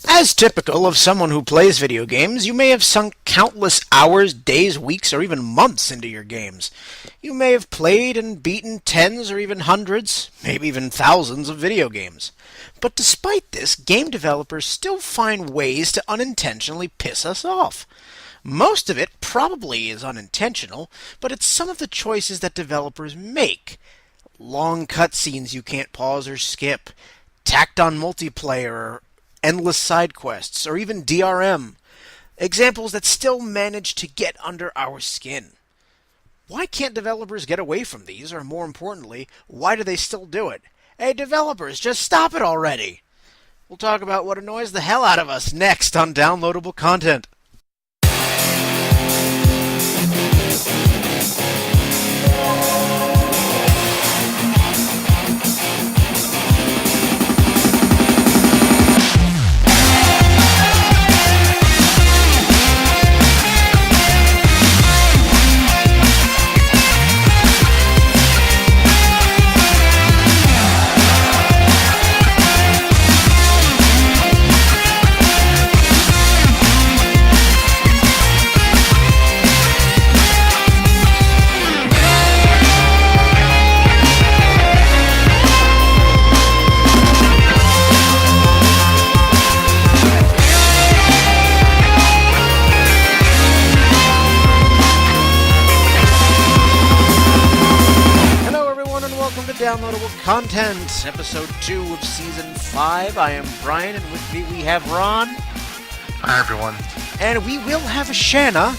As typical of someone who plays video games, you may have sunk countless hours, days, weeks, or even months into your games. You may have played and beaten tens or even hundreds, maybe even thousands of video games. But despite this, game developers still find ways to unintentionally piss us off. Most of it probably is unintentional, but it's some of the choices that developers make. Long cutscenes you can't pause or skip, tacked-on multiplayer or endless side quests, or even DRM. Examples that still manage to get under our skin. Why can't developers get away from these, or more importantly, why do they still do it? Hey, developers, just stop it already! We'll talk about what annoys the hell out of us next on Downloadable Content. Downloadable Content, Episode 2 of Season 5. I am Brian, and with me we have Ron. Hi, everyone. And we will have Shanna.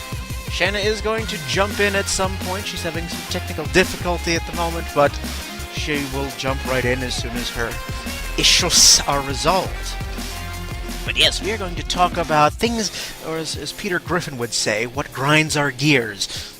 Shanna is going to jump in at some point. She's having some technical difficulty at the moment, but she will jump right in as soon as her issues are resolved. But yes, we are going to talk about things, or as Peter Griffin would say, what grinds our gears.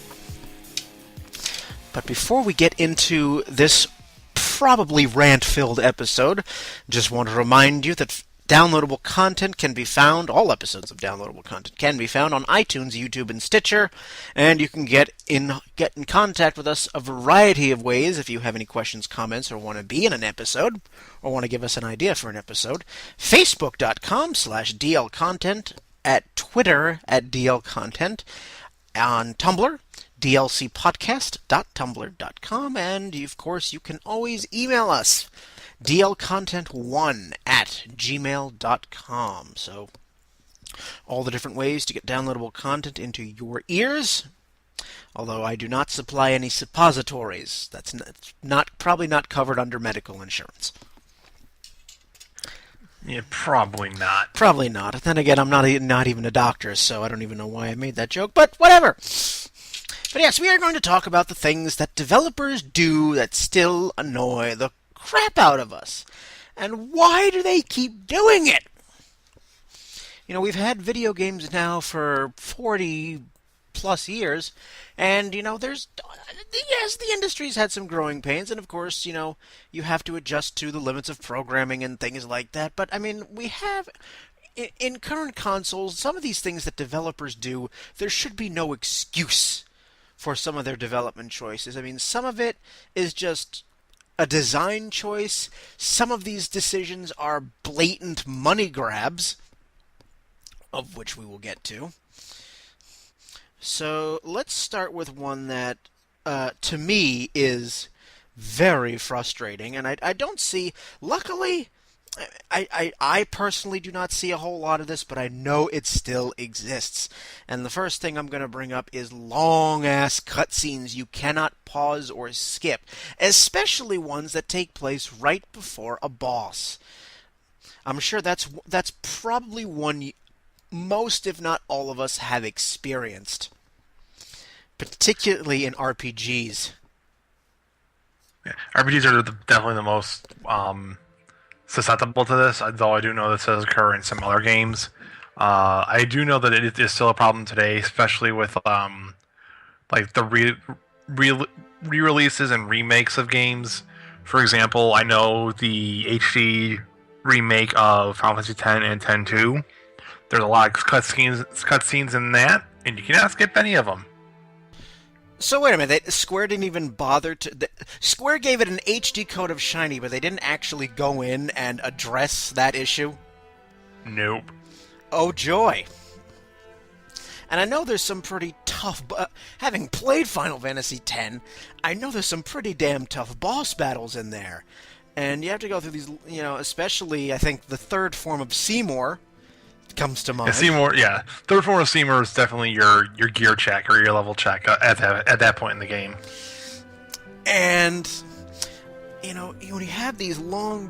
But before we get into this probably rant-filled episode, just want to remind you that downloadable content can be found, all episodes of downloadable content can be found on iTunes, YouTube, and Stitcher, and you can get in contact with us a variety of ways if you have any questions, comments, or want to be in an episode, or want to give us an idea for an episode. Facebook.com/DLContent, at Twitter @DLContent, on Tumblr, dlcpodcast.tumblr.com, and of course you can always email us, dlcontent1@gmail.com. So all the different ways to get downloadable content into your ears, although I do not supply any suppositories. That's probably not covered under medical insurance. Yeah, probably not. Probably not. Then again, I'm not even a doctor, so I don't even know why I made that joke, but whatever. But yes, we are going to talk about the things that developers do that still annoy the crap out of us. And why do they keep doing it? You know, we've had video games now for 40 plus years, and, you know, yes, the industry's had some growing pains, and of course, you know, you have to adjust to the limits of programming and things like that, but, I mean, we have, in current consoles, some of these things that developers do, there should be no excuse for some of their development choices. I mean, some of it is just a design choice. Some of these decisions are blatant money grabs, of which we will get to. So let's start with one that, to me, is very frustrating, and I don't see, luckily, I personally do not see a whole lot of this, but I know it still exists. And the first thing I'm going to bring up is long-ass cutscenes you cannot pause or skip, especially ones that take place right before a boss. I'm sure that's probably one most, if not all of us, have experienced, particularly in RPGs. Yeah, RPGs are definitely the most susceptible to this, though I do know this does occur in some other games. I do know that it is still a problem today, especially with like the re-releases and remakes of games. For example, I know the HD remake of Final Fantasy X and X-2. There's a lot of cutscenes in that, and you cannot skip any of them. So wait a minute, Square didn't even bother to... Square gave it an HD code of Shiny, but they didn't actually go in and address that issue? Nope. Oh joy. And I know there's some pretty tough, having played Final Fantasy X, I know there's some pretty damn tough boss battles in there. And you have to go through these, especially, I think, the third form of Seymour comes to mind. Yeah, Seymour, yeah. Third form of Seymour is definitely your gear check or your level check at that point in the game. And, when you have these long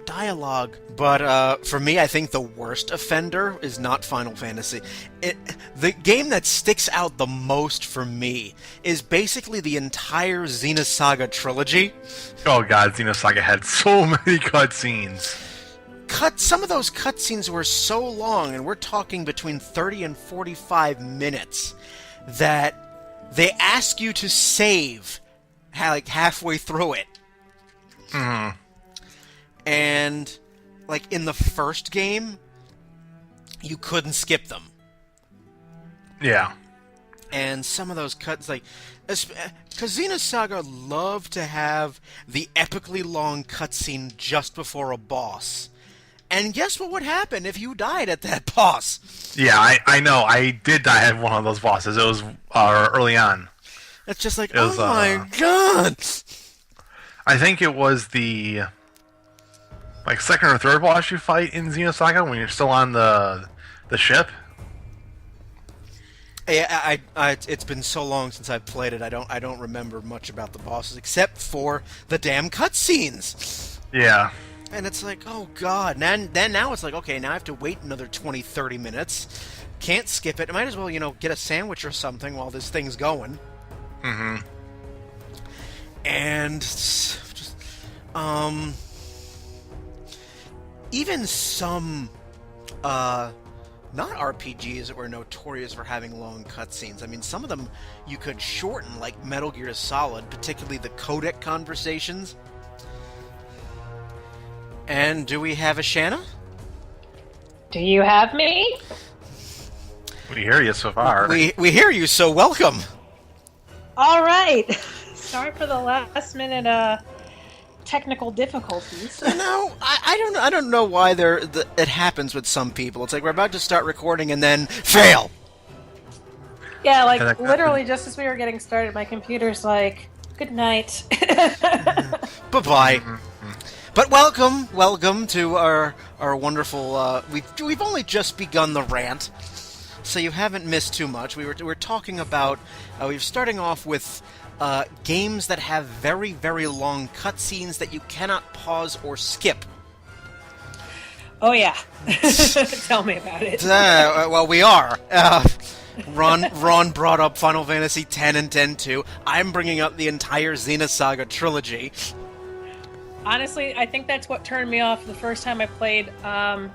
dialogue, but for me, I think the worst offender is not Final Fantasy. The game that sticks out the most for me is basically the entire Xenosaga trilogy. Oh god, Xenosaga had so many cutscenes. Some of those cutscenes were so long, and we're talking between 30 and 45 minutes, that they ask you to save halfway through it. Mm-hmm. And, in the first game, you couldn't skip them. Yeah. And some of those cuts, because Xenosaga loved to have the epically long cutscene just before a boss. And guess what would happen if you died at that boss? Yeah, I know. I did die at one of those bosses. It was early on. It's just oh my god! I think it was the second or third boss you fight in Xenosaga when you're still on the ship. Yeah, it's been so long since I've played it. I don't remember much about the bosses except for the damn cutscenes. Yeah. And it's oh god. Then now it's okay, now I have to wait another 20, 30 minutes. Can't skip it. I might as well, get a sandwich or something while this thing's going. Mm-hmm. And just, even some, not RPGs that were notorious for having long cutscenes. I mean, some of them you could shorten, like Metal Gear Solid, particularly the codec conversations. And do we have a Shanna? Do you have me? We hear you so far. We hear you, so welcome. All right. Sorry for the last minute technical difficulties. I don't know why it happens with some people. It's we're about to start recording and then fail. Yeah, literally just as we were getting started, my computer's good night. Bye-bye. But welcome to our wonderful. We've only just begun the rant, so you haven't missed too much. We're talking about. We're starting off with games that have very, very long cutscenes that you cannot pause or skip. Oh yeah, tell me about it. Well, we are. Ron brought up Final Fantasy X and X-2. I'm bringing up the entire Xenosaga trilogy. Honestly, I think that's what turned me off the first time I played. I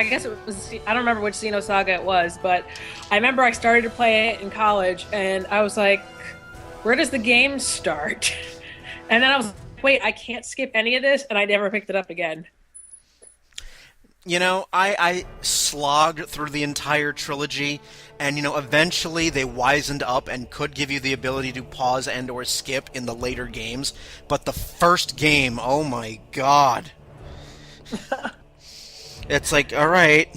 guess it was. I don't remember which Xenosaga it was, but I remember I started to play it in college, and I was like, "Where does the game start?" And then I was, "Wait, I can't skip any of this," and I never picked it up again. I slogged through the entire trilogy, and, eventually they wisened up and could give you the ability to pause and or skip in the later games. But the first game, oh my god. It's all right,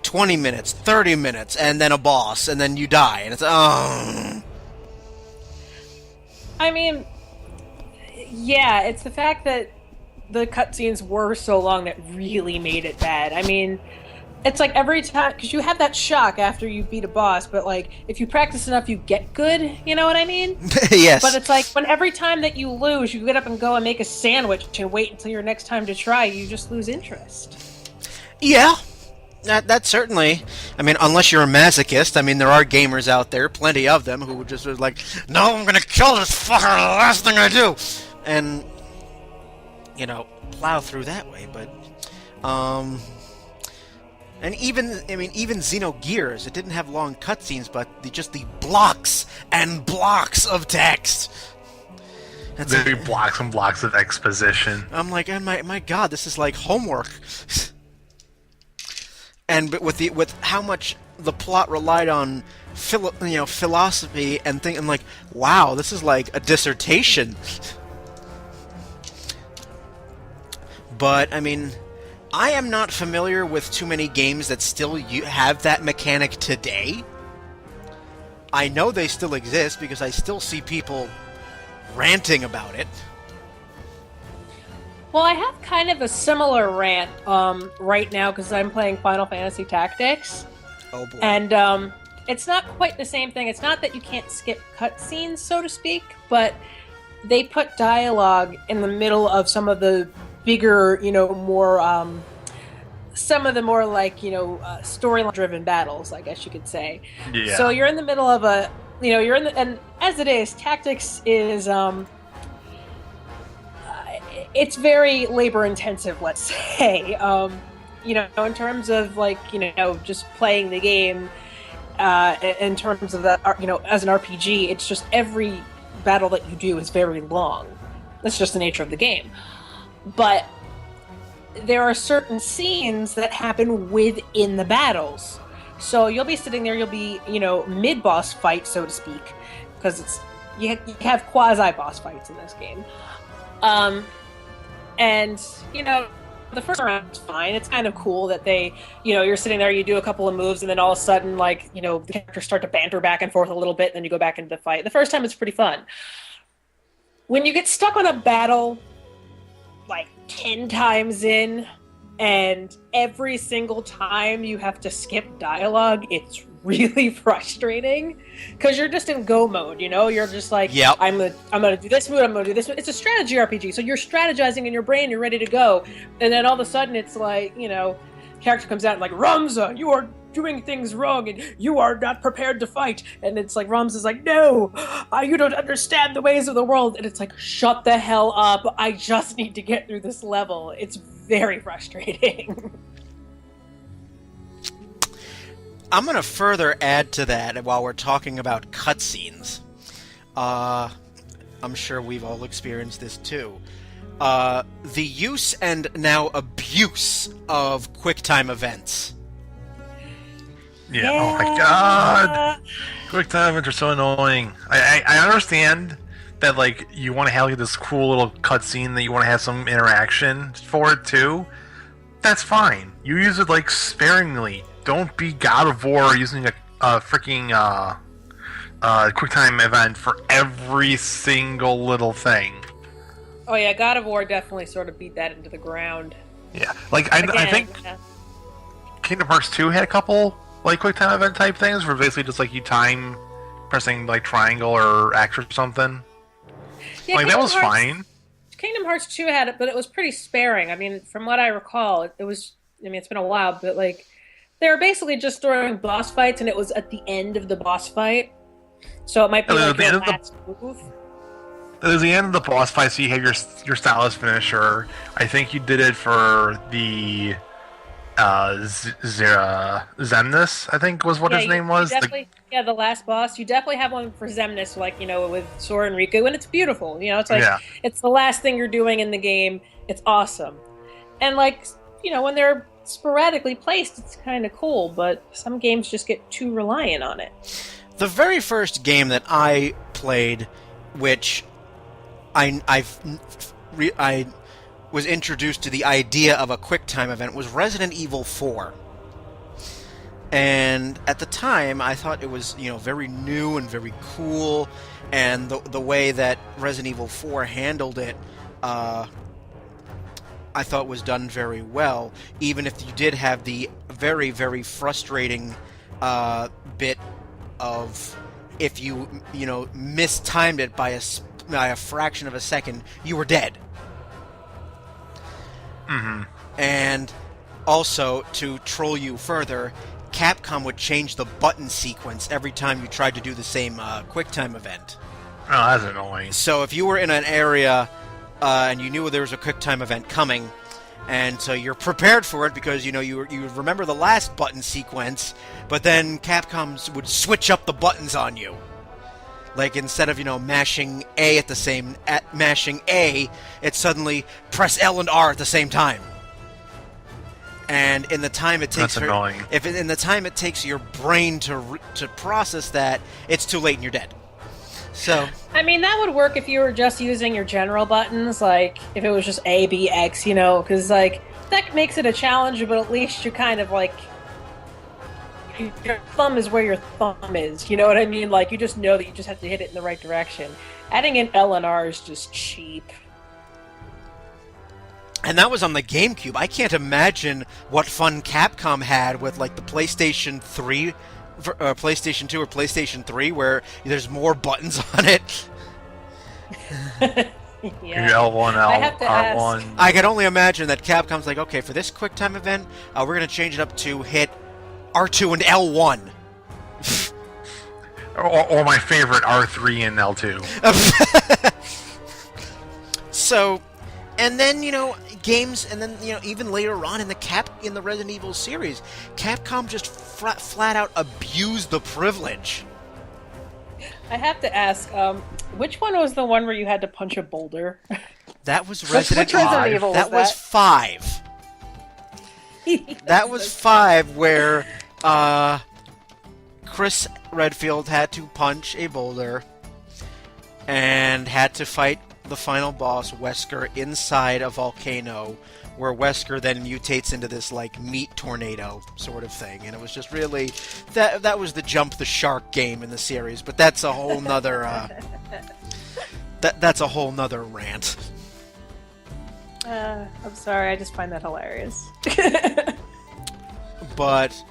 20 minutes, 30 minutes, and then a boss, and then you die, and it's, oh. I mean, yeah, it's the fact that the cutscenes were so long that really made it bad. I mean, it's every time, because you have that shock after you beat a boss, but if you practice enough, you get good, you know what I mean? Yes. But it's when every time that you lose, you get up and go and make a sandwich and wait until your next time to try, you just lose interest. Yeah. That certainly, I mean, unless you're a masochist, I mean, there are gamers out there, plenty of them, who just are no, I'm gonna kill this fucker, the last thing I do! And, plow through that way, but, and even Xenogears, it didn't have long cutscenes, but just the blocks and blocks of text. There'd be blocks and blocks of exposition. I'm oh my god, this is homework. And with how much the plot relied on philosophy and I'm wow, this is like a dissertation. But I mean, I am not familiar with too many games that still have that mechanic today. I know they still exist because I still see people ranting about it. Well, I have kind of a similar rant right now because I'm playing Final Fantasy Tactics. Oh boy. And it's not quite the same thing. It's not that you can't skip cutscenes, so to speak, but they put dialogue in the middle of some of the bigger, more some of the more storyline-driven battles, I guess you could say. Yeah. So you're in the middle of and as it is, Tactics is it's very labor-intensive, let's say. In terms of just playing the game. In terms of that, as an RPG, it's just every battle that you do is very long. That's just the nature of the game. But there are certain scenes that happen within the battles. So you'll be sitting there, you'll be, mid-boss fight, so to speak, because you have quasi-boss fights in this game. The first round is fine. It's kind of cool that they, you're sitting there, you do a couple of moves, and then all of a sudden, the characters start to banter back and forth a little bit, and then you go back into the fight. The first time it's pretty fun. When you get stuck on a battle, 10 times in, and every single time you have to skip dialogue, it's really frustrating because you're just in go mode, you're just like, yep. I'm gonna do this move, I'm gonna do this move. It's a strategy RPG, so you're strategizing in your brain, you're ready to go, and then all of a sudden it's like, character comes out and like, Ramza, you are doing things wrong and you are not prepared to fight, and it's like Ramza's like, no, you don't understand the ways of the world, and it's like, shut the hell up, I just need to get through this level. It's very frustrating. I'm going to further add to that while we're talking about cutscenes. I'm sure we've all experienced this too. The use and now abuse of QuickTime events. Yeah. Oh my god! QuickTime events are so annoying. I understand that you want to have this cool little cutscene that you want to have some interaction for it too. That's fine. You use it sparingly. Don't be God of War using a freaking QuickTime event for every single little thing. Oh yeah, God of War definitely sort of beat that into the ground. Yeah, I think Kingdom Hearts 2 had a couple QuickTime event type things where basically just you time pressing triangle or X or something. Yeah, that was fine. Kingdom Hearts 2 had it, but it was pretty sparing. I mean, from what I recall, it was. I mean, it's been a while, but they were basically just throwing boss fights, and it was at the end of the boss fight. So it might be your last move. At the end of the boss fight, so you have your stylus finisher. I think you did it for the Zemnis, I think was what his name was. The last boss. You definitely have one for Zemnis, with Sora and Riku, and it's beautiful. It's it's the last thing you're doing in the game. It's awesome. And when they're sporadically placed, it's kind of cool, but some games just get too reliant on it. The very first game that I played, which I was introduced to the idea of a QuickTime event, was Resident Evil 4. And at the time, I thought it was, very new and very cool, and the way that Resident Evil 4 handled it, I thought was done very well, even if you did have the very, very frustrating bit of if you mistimed it by a fraction of a second, you were dead. Mm-hmm. And also, to troll you further, Capcom would change the button sequence every time you tried to do the same QuickTime event. Oh, that's annoying. So if you were in an area and you knew there was a QuickTime event coming, and so you're prepared for it because you remember the last button sequence, but then Capcom would switch up the buttons on you. Instead of mashing A mashing A, it's suddenly press L and R at the same time. And in the time it takes in the time it takes your brain to process that, it's too late and you're dead. So I mean, that would work if you were just using your general buttons, if it was just A, B, X, because that makes it a challenge, but at least you're kind of like your thumb is where your thumb is. You know what I mean? Like you just know that you just have to hit it in the right direction. Adding an L and R is just cheap. And that was on the GameCube. I can't imagine what fun Capcom had with like the PlayStation 3, PlayStation 2 or PlayStation 3, where there's more buttons on it. Yeah. L1, I have to R1. ask. I can only imagine that Capcom's like, okay, for this QuickTime event, we're going to change it up to hit R2 and L1. Or my favorite, R3 and L2. So, and then, games, and then, even later on in the Resident Evil series, Capcom just flat out abused the privilege. I have to ask, which one was the one where you had to punch a boulder? That was Resident Which Resident Evil was That was 5. That was 5, where Chris Redfield had to punch a boulder and had to fight the final boss, Wesker, inside a volcano, where Wesker then mutates into this like meat tornado sort of thing, and it was just really that was the jump the shark game in the series, but that's a whole nother that's a whole nother rant. I'm sorry, I just find that hilarious. But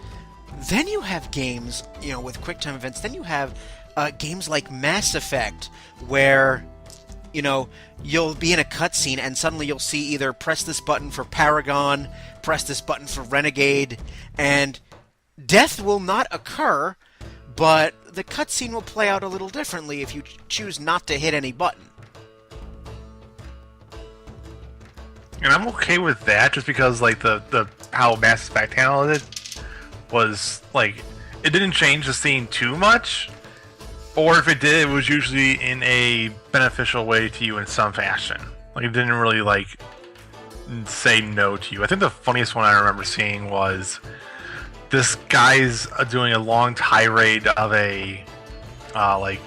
then you have games, with QuickTime events. Then you have games like Mass Effect, where you'll be in a cutscene and suddenly you'll see either press this button for Paragon, press this button for Renegade, and death will not occur, but the cutscene will play out a little differently if you choose not to hit any button. And I'm okay with that, just because like the how Mass Effect handled it was like it didn't change the scene too much, or if it did, it was usually in a beneficial way to you in some fashion. Like it didn't really like say no to you. I think the funniest one I remember seeing was this guy's doing a long tirade of a like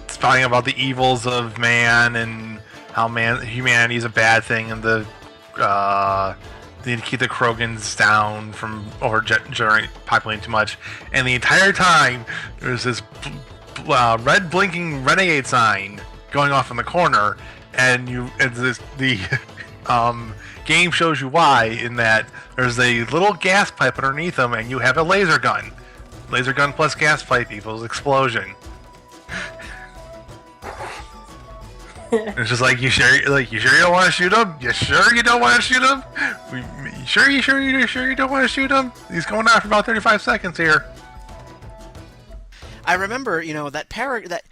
spouting about the evils of man and how humanity is a bad thing, and the they need to keep the Krogans down from populating too much. And the entire time, there's this red blinking renegade sign going off in the corner, and the game shows you why, in that there's a little gas pipe underneath them, and you have a laser gun. Laser gun plus gas pipe equals explosion. It's just like, you sure you don't want to shoot him? You sure you don't want to shoot him? You sure you don't want to shoot him? He's going on for about 35 seconds here. I remember, that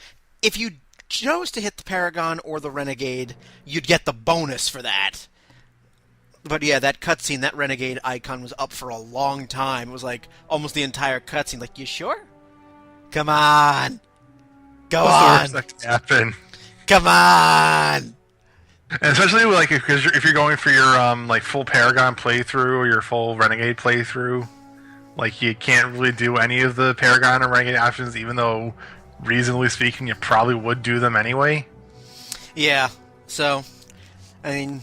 if you chose to hit the Paragon or the Renegade, you'd get the bonus for that. But yeah, that cutscene, that Renegade icon was up for a long time. It was like almost the entire cutscene. Like, you sure? Come on, go on. What's the worst that can happen? Come on! And especially like if you're going for your like full Paragon playthrough or your full Renegade playthrough, like you can't really do any of the Paragon or Renegade options, even though reasonably speaking you probably would do them anyway. Yeah. So, I mean,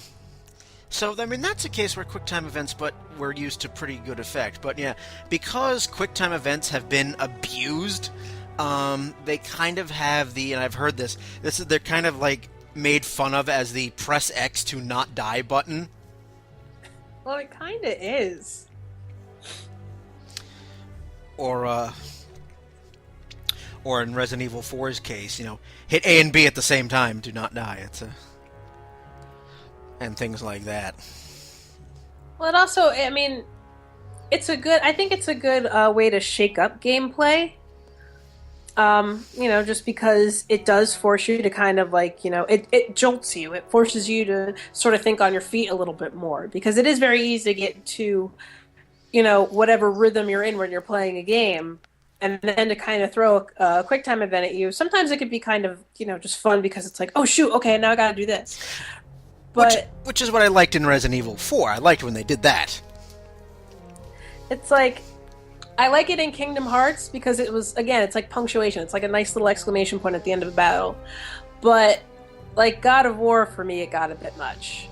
that's a case where QuickTime events, but were used to pretty good effect. But yeah, because QuickTime events have been abused. They kind of have and I've heard they're kind of like made fun of as the press X to not die button. Well, it kind of is. Or in Resident Evil 4's case, hit A and B at the same time to not die. And things like that. Well, it also, I mean, I think it's a good way to shake up gameplay. Just because it does force you to kind of like, it jolts you. It forces you to sort of think on your feet a little bit more, because it is very easy to get to, whatever rhythm you're in when you're playing a game, and then to kind of throw a QuickTime event at you. Sometimes it could be kind of, just fun because it's like, oh shoot, okay, now I gotta do this. But which is what I liked in Resident Evil 4. I liked when they did that. It's like, I like it in Kingdom Hearts because it's like punctuation. It's like a nice little exclamation point at the end of a battle. But, like, God of War, for me, it got a bit much.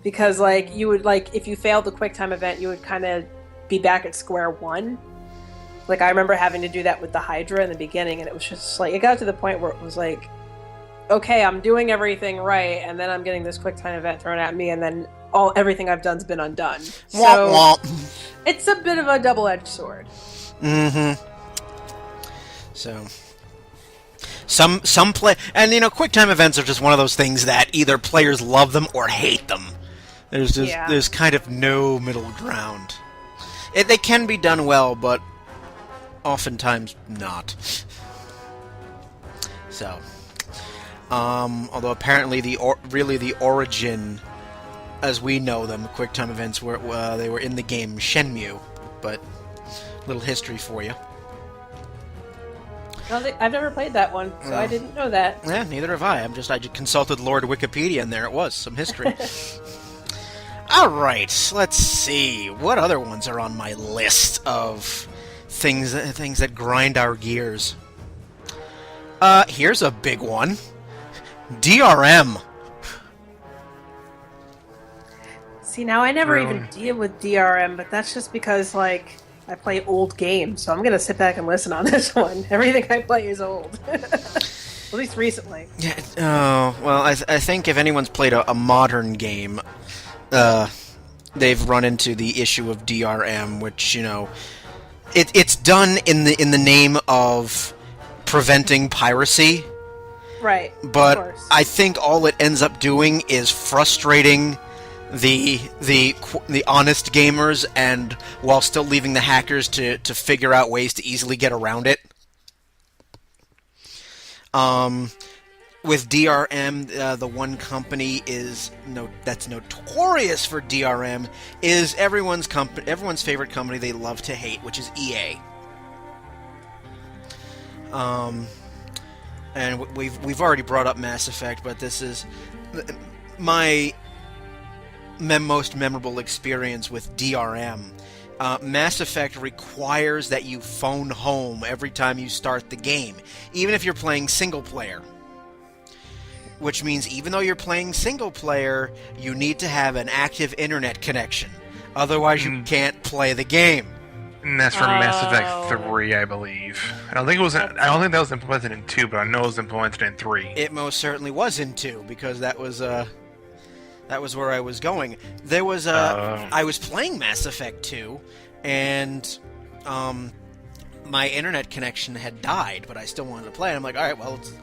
because like you would like if you failed the QuickTime event, you would kind of be back at square one. Like I remember having to do that with the Hydra in the beginning, and it was just like it got to the point where it was like, okay, I'm doing everything right, and then I'm getting this QuickTime event thrown at me, and then everything I've done's been undone. So womp womp. It's a bit of a double-edged sword. Mm-hmm. So some play, and QuickTime events are just one of those things that either players love them or hate them. There's kind of no middle ground. They can be done well, but oftentimes not. So, although apparently the origin, as we know them, QuickTime events they were in the game Shenmue, but little history for you. I've never played that one, so I didn't know that. Yeah, neither have I. I just consulted Lord Wikipedia, and there it was, some history. All right, let's see what other ones are on my list of things that grind our gears. Here's a big one: DRM. See, now I never even deal with DRM, but that's just because like I play old games, so I'm gonna sit back and listen on this one. Everything I play is old, at least recently. Yeah. Oh well, I think if anyone's played a modern game, they've run into the issue of DRM, which it's done in the name of preventing piracy. Right. But I think all it ends up doing is frustrating the honest gamers, and while still leaving the hackers to figure out ways to easily get around it. With DRM, the one company that's notorious for DRM is everyone's favorite company they love to hate, which is EA. And we've already brought up Mass Effect, but this is my most memorable experience with DRM. Mass Effect requires that you phone home every time you start the game, even if you're playing single player. Which means even though you're playing single player, you need to have an active internet connection. Otherwise, you can't play the game. And that's for Mass Effect 3, I believe. I don't think that was implemented in 2, but I know it was implemented in 3. It most certainly was in 2, because that was where I was going. There was I was playing Mass Effect 2, and my internet connection had died, but I still wanted to play. And I'm like, all right, well, it's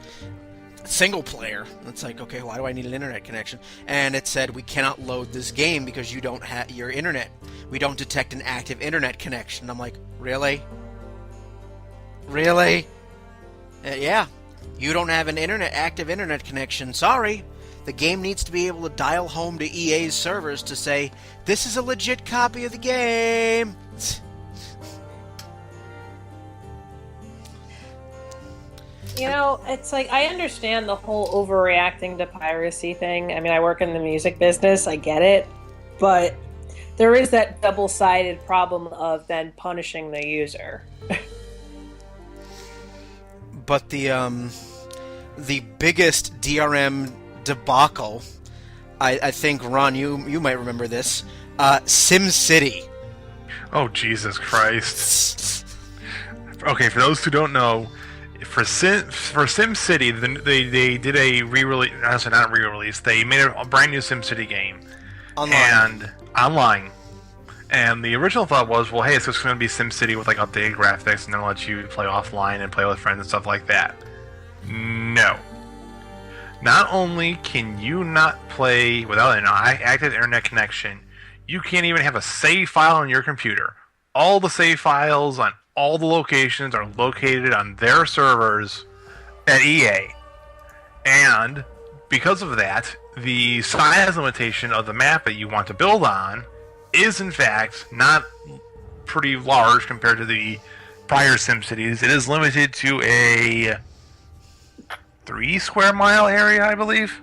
single player. It's like, okay, why do I need an internet connection? And it said, we cannot load this game because you don't have your internet. We don't detect an active internet connection. I'm like, really? Really? Yeah. You don't have an active internet connection. Sorry. The game needs to be able to dial home to EA's servers to say, this is a legit copy of the game. It's like, I understand the whole overreacting to piracy thing. I mean, I work in the music business, I get it. But there is that double-sided problem of then punishing the user. But the biggest DRM debacle, I think, Ron, you might remember this, SimCity. Oh, Jesus Christ. Okay, for those who don't know, for SimCity, they did a re-release. Honestly, not a re-release. They made a brand new SimCity game online. And the original thought was, well, hey, it's just going to be SimCity with like updated graphics, and then let you play offline and play with friends and stuff like that. No. Not only can you not play without an active internet connection, you can't even have a save file on your computer. All the save files on all the locations are located on their servers at EA. And because of that, the size limitation of the map that you want to build on is in fact not pretty large compared to the prior SimCities. It is limited to a 3 square mile area, I believe.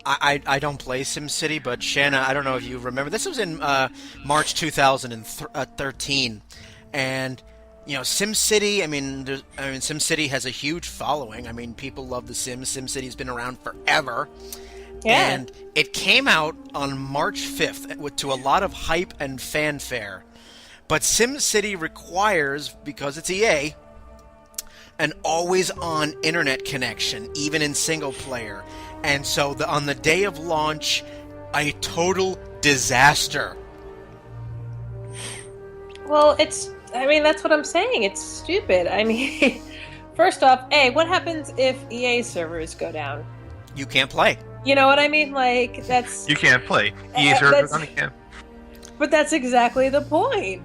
I don't play SimCity, but Shanna, I don't know if you remember. This was in March 2013, and SimCity. I mean, SimCity has a huge following. I mean, people love The Sims. SimCity's been around forever, Yeah. And it came out on March 5th to a lot of hype and fanfare. But SimCity requires, because it's EA, an always-on internet connection, even in single player. And so on the day of launch, a total disaster. Well, that's what I'm saying. It's stupid. I mean, first off, what happens if EA servers go down? You can't play. You know what I mean? Like, that's... You can't play. EA servers on the camp. But that's exactly the point.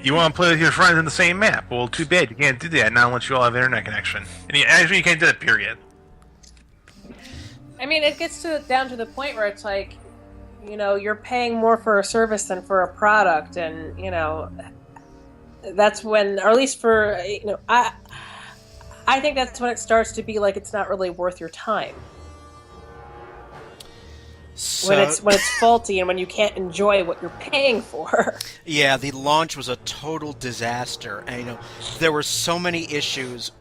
You want to play with your friends in the same map? Well, too bad. You can't do that now unless you all have internet connection. And actually, you can't do that, period. I mean, it gets down to the point where it's like, you're paying more for a service than for a product. And, that's when, or at least for, I think that's when it starts to be like it's not really worth your time. So, when it's faulty and when you can't enjoy what you're paying for. Yeah, the launch was a total disaster. And, there were so many issues.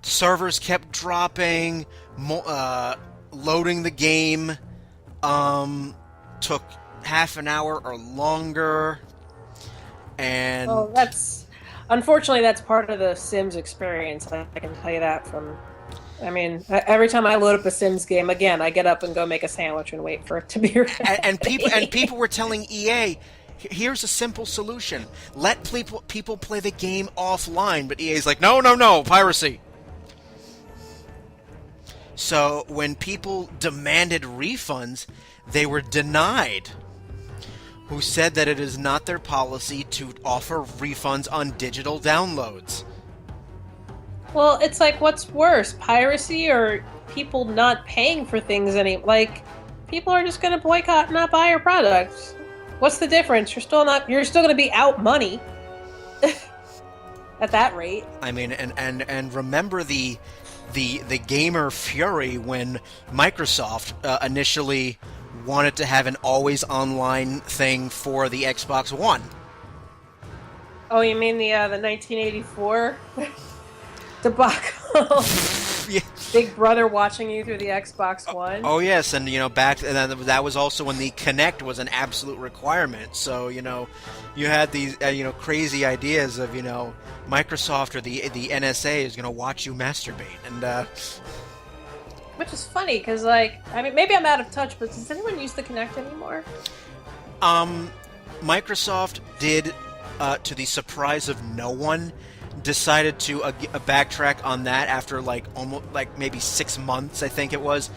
Servers kept dropping. Loading the game took half an hour or longer. And unfortunately that's part of the Sims experience. I can tell you that from. I mean, every time I load up a Sims game, again, I get up and go make a sandwich and wait for it to be ready. And people were telling EA, here's a simple solution: let people play the game offline. But EA's like, no, piracy. So when people demanded refunds, they were denied. Who said that it is not their policy to offer refunds on digital downloads? Well, it's like, what's worse, piracy or people not paying for things like, people are just going to boycott and not buy your products. What's the difference? You're still going to be out money at that rate. I mean, and remember the gamer fury when Microsoft initially wanted to have an always online thing for the Xbox One. Oh, you mean the 1984 debacle? Yeah. Big Brother watching you through the Xbox One. Oh yes, and that was also when the Kinect was an absolute requirement. So you had these crazy ideas of Microsoft or the NSA is going to watch you masturbate, and which is funny because maybe I'm out of touch, but does anyone use the Kinect anymore? Microsoft did, to the surprise of no one, decided to backtrack on that after almost maybe 6 months, I think it was,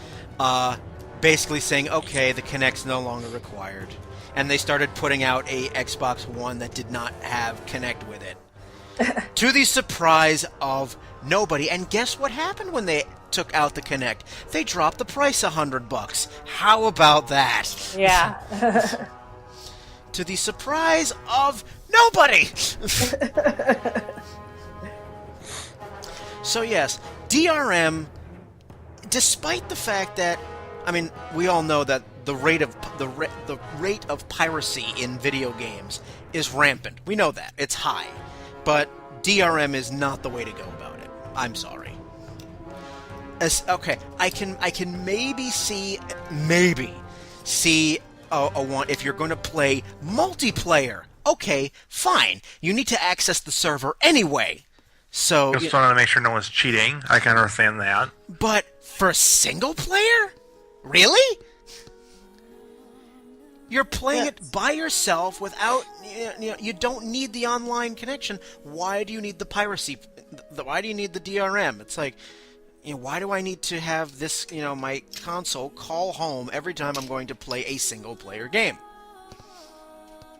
basically saying, okay, the Kinect's no longer required, and they started putting out a Xbox One that did not have Kinect with it. To the surprise of nobody. And guess what happened when they took out the Kinect? They dropped the price $100. How about that? Yeah. To the surprise of nobody. So yes, DRM, despite the fact that, we all know that the rate of piracy in video games is rampant. We know that. It's high. But DRM is not the way to go about it. I'm sorry. Okay, I can maybe see a one if you're going to play multiplayer. Okay, fine. You need to access the server anyway. So just want to make sure no one's cheating. I can understand that. But for single player? Really? You're playing it by yourself without, you don't need the online connection. Why do you need the piracy? Why do you need the DRM? It's like, why do I need to have this, my console call home every time I'm going to play a single player game?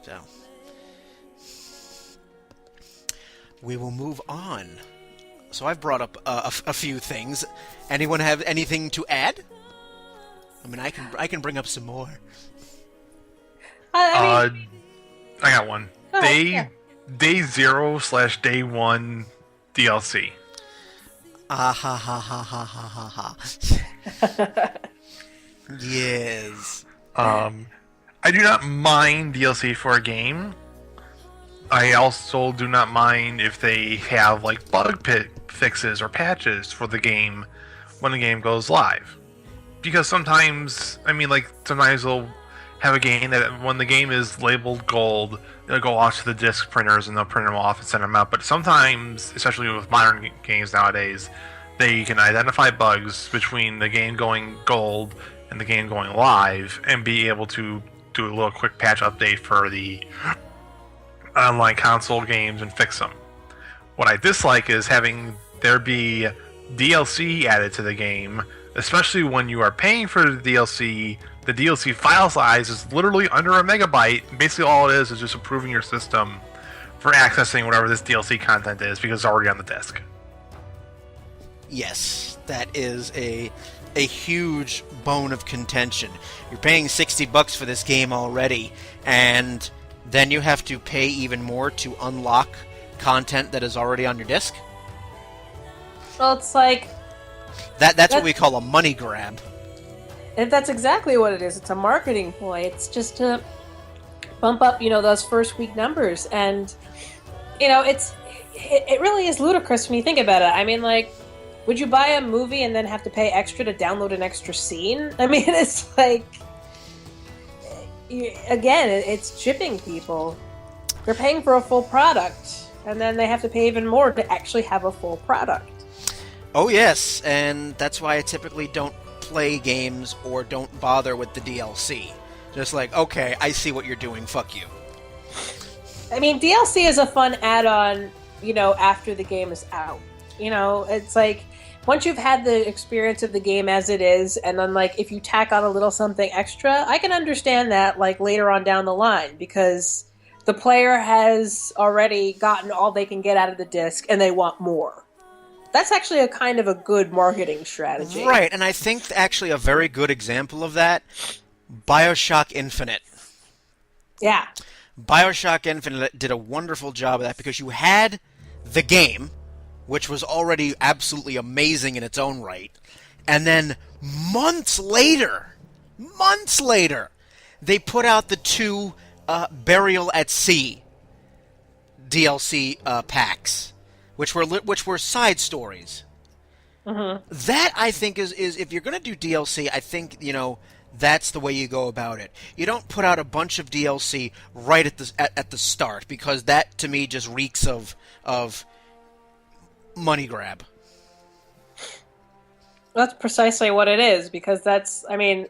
So, we will move on. So I've brought up a few things. Anyone have anything to add? I can bring up some more. I got one. Ahead, Day 0/Day 1 DLC. Ah ha ha ha ha ha ha ha. Yes. I do not mind DLC for a game. I also do not mind if they have bug fixes or patches for the game when the game goes live. because sometimes, I mean, like, sometimes they'll have a game that when the game is labeled gold, they'll go off to the disc printers and they'll print them off and send them out. But sometimes, especially with modern games nowadays, they can identify bugs between the game going gold and the game going live and be able to do a little quick patch update for the online console games and fix them. What I dislike is having there be DLC added to the game, especially when you are paying for the DLC. The DLC file size is literally under a megabyte. Basically, all it is just approving your system for accessing whatever this DLC content is because it's already on the disc. Yes, that is a huge bone of contention. You're paying $60 for this game already, and then you have to pay even more to unlock content that is already on your disc? Well, it's like... That's what we call a money grab. And that's exactly what it is. It's a marketing ploy. It's just to bump up, those first week numbers. And, it really is ludicrous when you think about it. I mean, like, would you buy a movie and then have to pay extra to download an extra scene? I mean, it's like... Again, it's chipping people. They're paying for a full product, and then they have to pay even more to actually have a full product. Oh, yes, and that's why I typically don't play games or don't bother with the DLC. Just like, okay, I see what you're doing, fuck you. I mean, DLC is a fun add-on, after the game is out. It's like, once you've had the experience of the game as it is, and then, like, if you tack on a little something extra, I can understand that, like, later on down the line, because the player has already gotten all they can get out of the disc, and they want more. That's actually a kind of a good marketing strategy. Right, and I think actually a very good example of that, BioShock Infinite. Yeah. BioShock Infinite did a wonderful job of that because you had the game, which was already absolutely amazing in its own right, and then months later, they put out the 2 Burial at Sea DLC packs, which were side stories. Mm-hmm. That, I think, is if you're going to do DLC, I think, that's the way you go about it. You don't put out a bunch of DLC right at the start, because that, to me, just reeks of money grab. That's precisely what it is, because the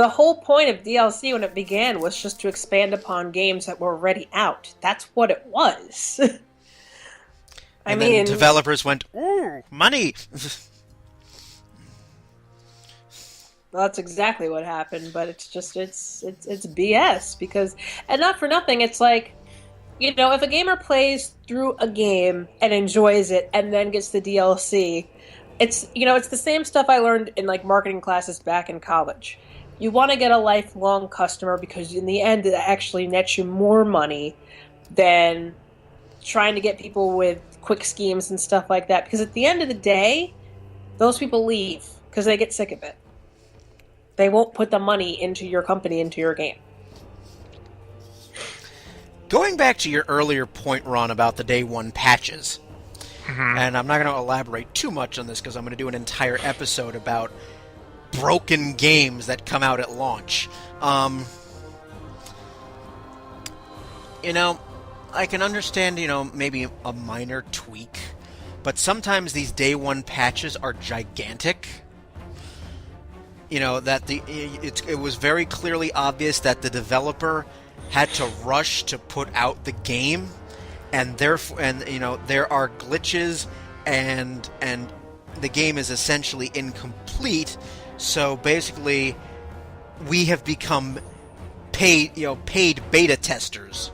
whole point of DLC when it began was just to expand upon games that were already out. That's what it was. Then developers went, ooh, money! Well, that's exactly what happened, but it's just, it's BS, because, and not for nothing, it's like, if a gamer plays through a game and enjoys it and then gets the DLC, it's the same stuff I learned in, like, marketing classes back in college. You want to get a lifelong customer because in the end it actually nets you more money than trying to get people with quick schemes and stuff like that. Because at the end of the day, those people leave because they get sick of it. They won't put the money into your company, into your game. Going back to your earlier point, Ron, about the day one patches, and I'm not going to elaborate too much on this because I'm going to do an entire episode about broken games that come out at launch. I can understand, maybe a minor tweak, but sometimes these day one patches are gigantic. That it was very clearly obvious that the developer had to rush to put out the game, and there are glitches, and the game is essentially incomplete. So basically, we have become paid beta testers.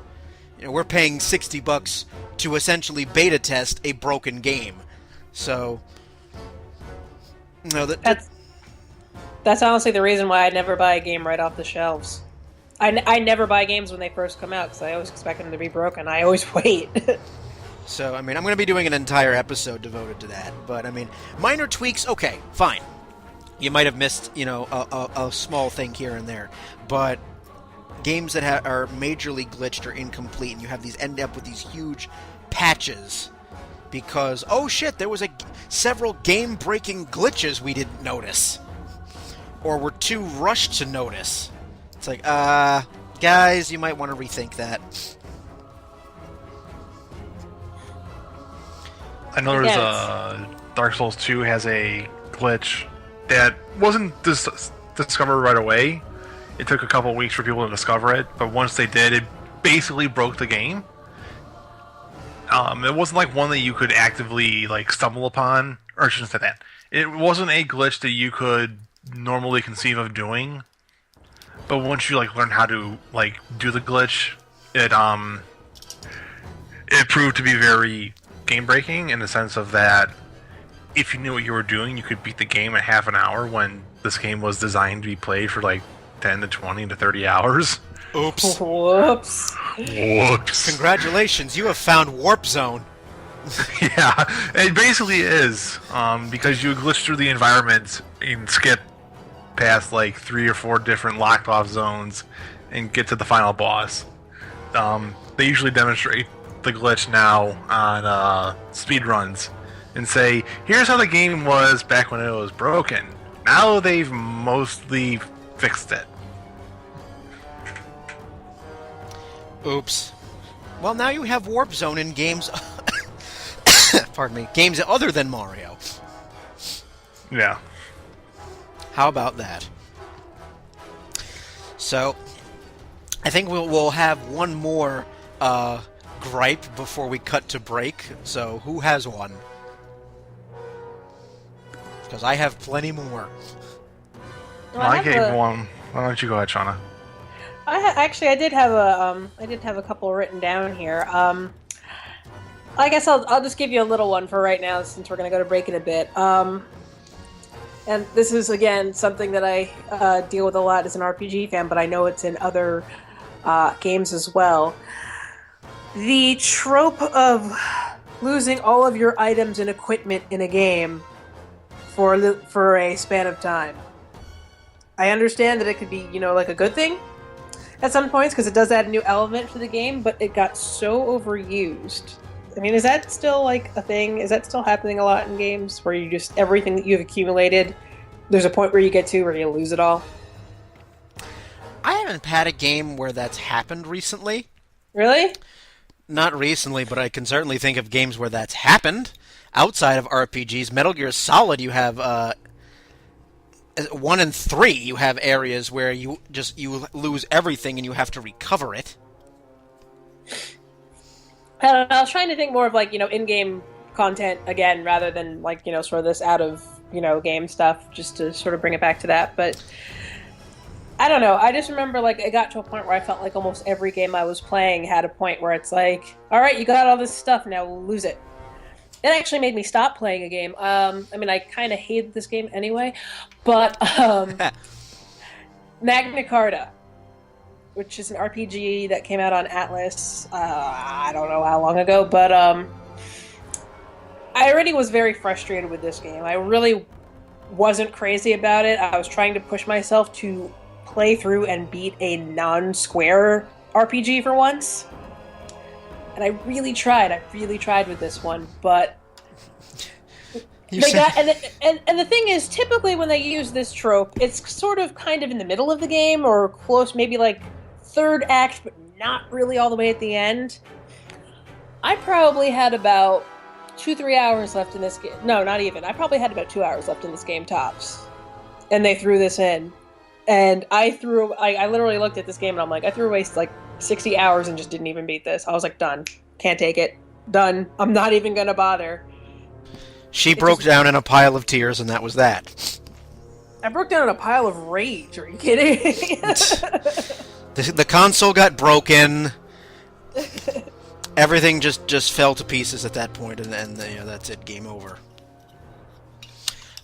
We're paying $60 to essentially beta test a broken game. So, that's honestly the reason why I never buy a game right off the shelves. I never buy games when they first come out because I always expect them to be broken. I always wait. So, I'm going to be doing an entire episode devoted to that. But, minor tweaks, okay, fine. You might have missed, a small thing here and there. But games that are majorly glitched or incomplete, and you have end up with these huge patches because, oh shit, there was several game-breaking glitches we didn't notice. or were too rushed to notice. It's like, guys, you might want to rethink that. I know there's Dark Souls 2 has a glitch that wasn't discovered right away. It took a couple weeks for people to discover it, but once they did, it basically broke the game. It wasn't like one that you could actively like stumble upon, or I shouldn't say that. It wasn't a glitch that you could normally conceive of doing, but once you like learn how to like do the glitch, it proved to be very game breaking in the sense of that if you knew what you were doing, you could beat the game in half an hour when this game was designed to be played for like 10 to 20 to 30 hours. Oops. Whoops. Whoops. Congratulations, you have found Warp Zone. Yeah, it basically is, because you glitch through the environment and skip past like 3 or 4 different locked off zones and get to the final boss. They usually demonstrate the glitch now on speed runs and say, here's how the game was back when it was broken. Now they've mostly fixed it. Oops. Well, now you have Warp Zone in games... pardon me. Games other than Mario. Yeah. How about that? So, I think we'll have one more gripe before we cut to break. So, who has one? Because I have plenty more. Well, I gave one. Why don't you go ahead, Shanna? I did have a couple written down here. I guess I'll just give you a little one for right now since we're gonna go to break in a bit. And this is again something that I deal with a lot as an RPG fan, but I know it's in other games as well. The trope of losing all of your items and equipment in a game for a span of time. I understand that it could be, like a good thing at some points because it does add a new element to the game, but it got so overused. I mean, is that still like a thing? Is that still happening a lot in games where you just, everything that you've accumulated, there's a point where you get to where you lose it all? I haven't had a game where that's happened recently. Really? Not recently, but I can certainly think of games where that's happened. Outside of RPGs, Metal Gear Solid, you have 1 and 3, you have areas where you lose everything and you have to recover it. I don't know, I was trying to think more of like, in-game content again, rather than like, sort of this out of, game stuff, just to sort of bring it back to that. But I don't know. I just remember like it got to a point where I felt like almost every game I was playing had a point where it's like, all right, you got all this stuff, now lose it. It actually made me stop playing a game. I mean, I kind of hated this game anyway, but Magna Carta, which is an RPG that came out on Atlas, I don't know how long ago, but I already was very frustrated with this game. I really wasn't crazy about it. I was trying to push myself to play through and beat a non-square RPG for once. And I really tried with this one, but and the thing is, typically when they use this trope, it's sort of kind of in the middle of the game or close, maybe like third act, but not really all the way at the end. I probably had about 2-3 hours left in this game. No, not even. I probably had about 2 hours left in this game tops, and they threw this in, and I literally looked at this game and I'm like, I threw away like 60 hours and just didn't even beat this. I was like, done. Can't take it. Done. I'm not even gonna bother. She broke down in a pile of tears, and that was that. I broke down in a pile of rage. Are you kidding? The console got broken. Everything just fell to pieces at that point, and that's it. Game over.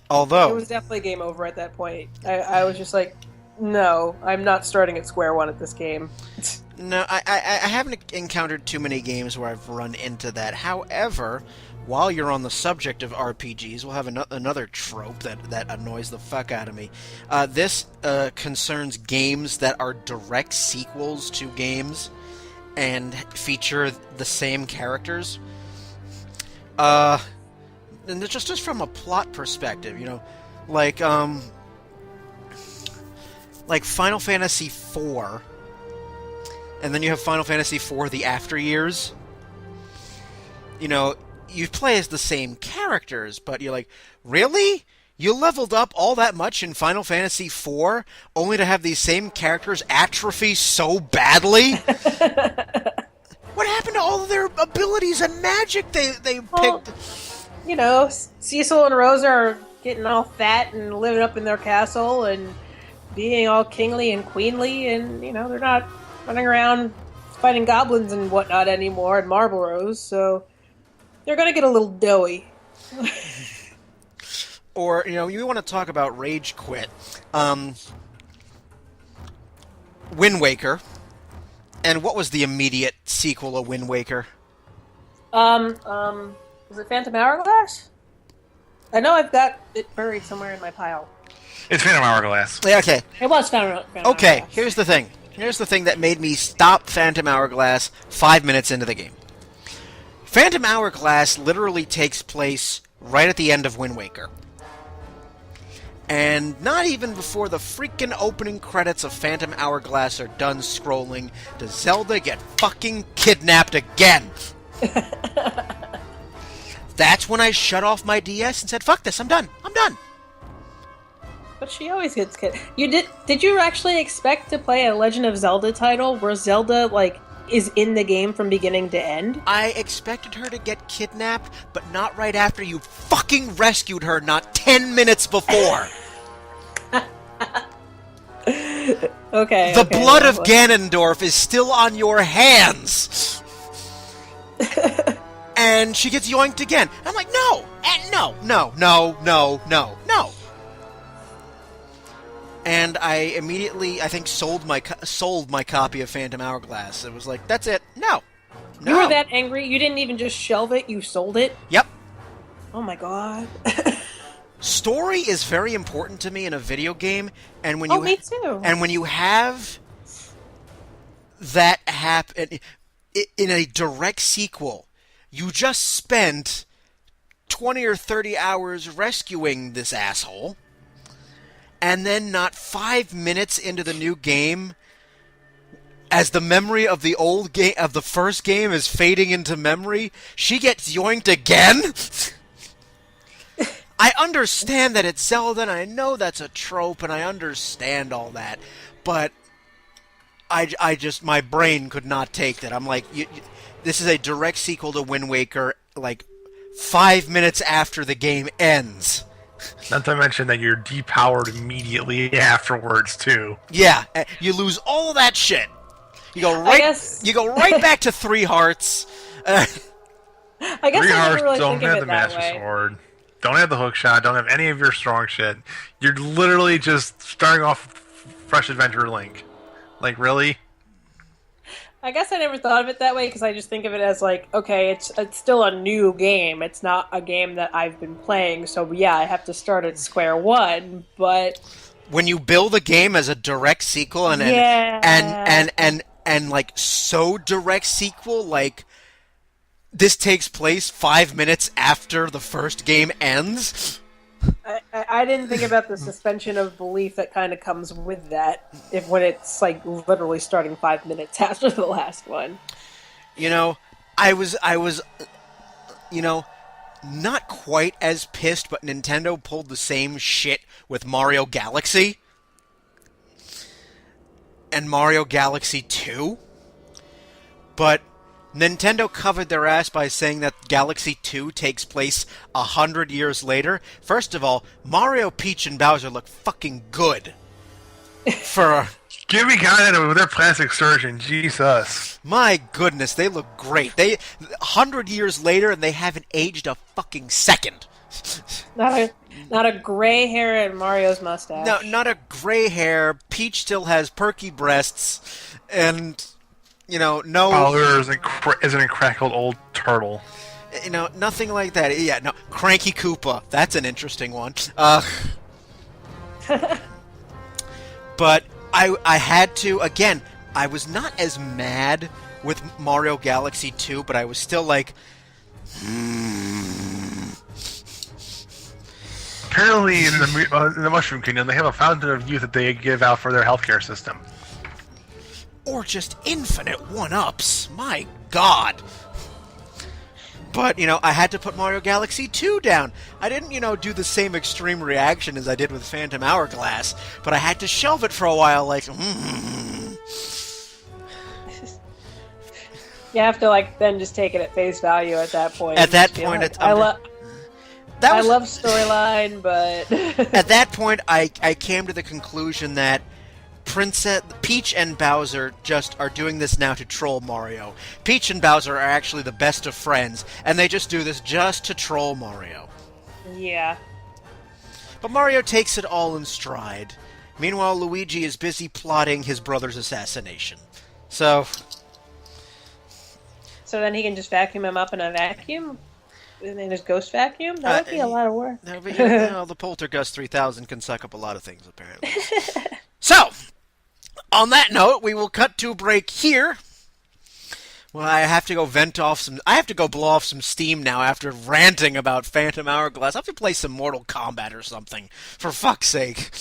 Although it was definitely game over at that point. I was just like, no, I'm not starting at square one at this game. No, I haven't encountered too many games where I've run into that. However, while you're on the subject of RPGs, we'll have another trope that annoys the fuck out of me. This concerns games that are direct sequels to games and feature the same characters. And just from a plot perspective, like like Final Fantasy IV, and then you have Final Fantasy IV: The After Years. You know, you play as the same characters, but you're like, really? You leveled up all that much in Final Fantasy IV, only to have these same characters atrophy so badly? What happened to all of their abilities and magic they picked? You know, Cecil and Rosa are getting all fat and living up in their castle and being all kingly and queenly, and, you know, they're not running around fighting goblins and whatnot anymore in Marble Rose, so they're going to get a little doughy. Or, you know, you want to talk about rage quit. Wind Waker. And what was the immediate sequel of Wind Waker? Was it Phantom Hourglass? I know I've got it buried somewhere in my pile. It's Phantom Hourglass. Yeah, okay. It was Phantom Okay, Hourglass. here's the thing. Here's the thing that made me stop Phantom Hourglass 5 minutes into the game. Phantom Hourglass literally takes place right at the end of Wind Waker. And not even before the freaking opening credits of Phantom Hourglass are done scrolling does Zelda get fucking kidnapped again. That's when I shut off my DS and said, fuck this, I'm done. I'm done. But she always gets kid. Did you actually expect to play a Legend of Zelda title where Zelda, like, is in the game from beginning to end? I expected her to get kidnapped, but not right after you fucking rescued her not 10 minutes before. Okay. The blood of Ganondorf is still on your hands. And she gets yoinked again. I'm like, no, no. And I immediately, I think, sold my copy of Phantom Hourglass. It was like, that's it. No. You were that angry? You didn't even just shelve it, you sold it? Yep. Oh my god. Story is very important to me in a video game, and when me too. And when you have that happen in a direct sequel, you just spent 20 or 30 hours rescuing this asshole, and then not 5 minutes into the new game, as the memory of the old game, of the first game, is fading into memory, she gets yoinked again? I understand that it's Zelda, and I know that's a trope, and I understand all that, but I just, my brain could not take that. I'm like, this is a direct sequel to Wind Waker, like, 5 minutes after the game ends. Not to mention that you're depowered immediately afterwards, too. Yeah, you lose all that shit. You go right back to 3 hearts. I guess 3 I never hearts, really don't think of have it the that Master way. Sword, don't have the hook shot, don't have any of your strong shit. You're literally just starting off fresh adventure Link. Like, really? I guess I never thought of it that way because I just think of it as like, okay, it's still a new game. It's not a game that I've been playing, so yeah, I have to start at square one. But When you build a game as a direct sequel and like so direct sequel, like this takes place 5 minutes after the first game ends. I didn't think about the suspension of belief that kind of comes with that. When it's like literally starting 5 minutes after the last one. You know, I was, you know, not quite as pissed, but Nintendo pulled the same shit with Mario Galaxy and Mario Galaxy 2. But Nintendo covered their ass by saying that Galaxy 2 takes place 100 years later. First of all, Mario, Peach, and Bowser look fucking good. Give me Canada with their plastic surgeon, Jesus. My goodness, they look great. 100 years later, and they haven't aged a fucking second. Not a gray hair in Mario's mustache. No, not a gray hair. Peach still has perky breasts, and no. Bowser isn't a crackled old turtle. Nothing like that. Yeah, no. Cranky Koopa. That's an interesting one. But I had to, again, I was not as mad with Mario Galaxy 2, but I was still like, apparently in the Mushroom Kingdom, they have a fountain of youth that they give out for their healthcare system. Or just infinite one-ups. My God. But, I had to put Mario Galaxy 2 down. I didn't, do the same extreme reaction as I did with Phantom Hourglass, but I had to shelve it for a while, like, You have to, then just take it at face value at that point. At that point, I love storyline, but... At that point, I came to the conclusion that Princess Peach and Bowser just are doing this now to troll Mario. Peach and Bowser are actually the best of friends, and they just do this just to troll Mario. Yeah. But Mario takes it all in stride. Meanwhile, Luigi is busy plotting his brother's assassination. So then he can just vacuum him up in a vacuum? In his ghost vacuum? That would be a lot of work. No, but the Poltergust 3000 can suck up a lot of things, apparently. So, on that note, we will cut to a break here. Well, I have to go blow off some steam now after ranting about Phantom Hourglass. I have to play some Mortal Kombat or something, for fuck's sake.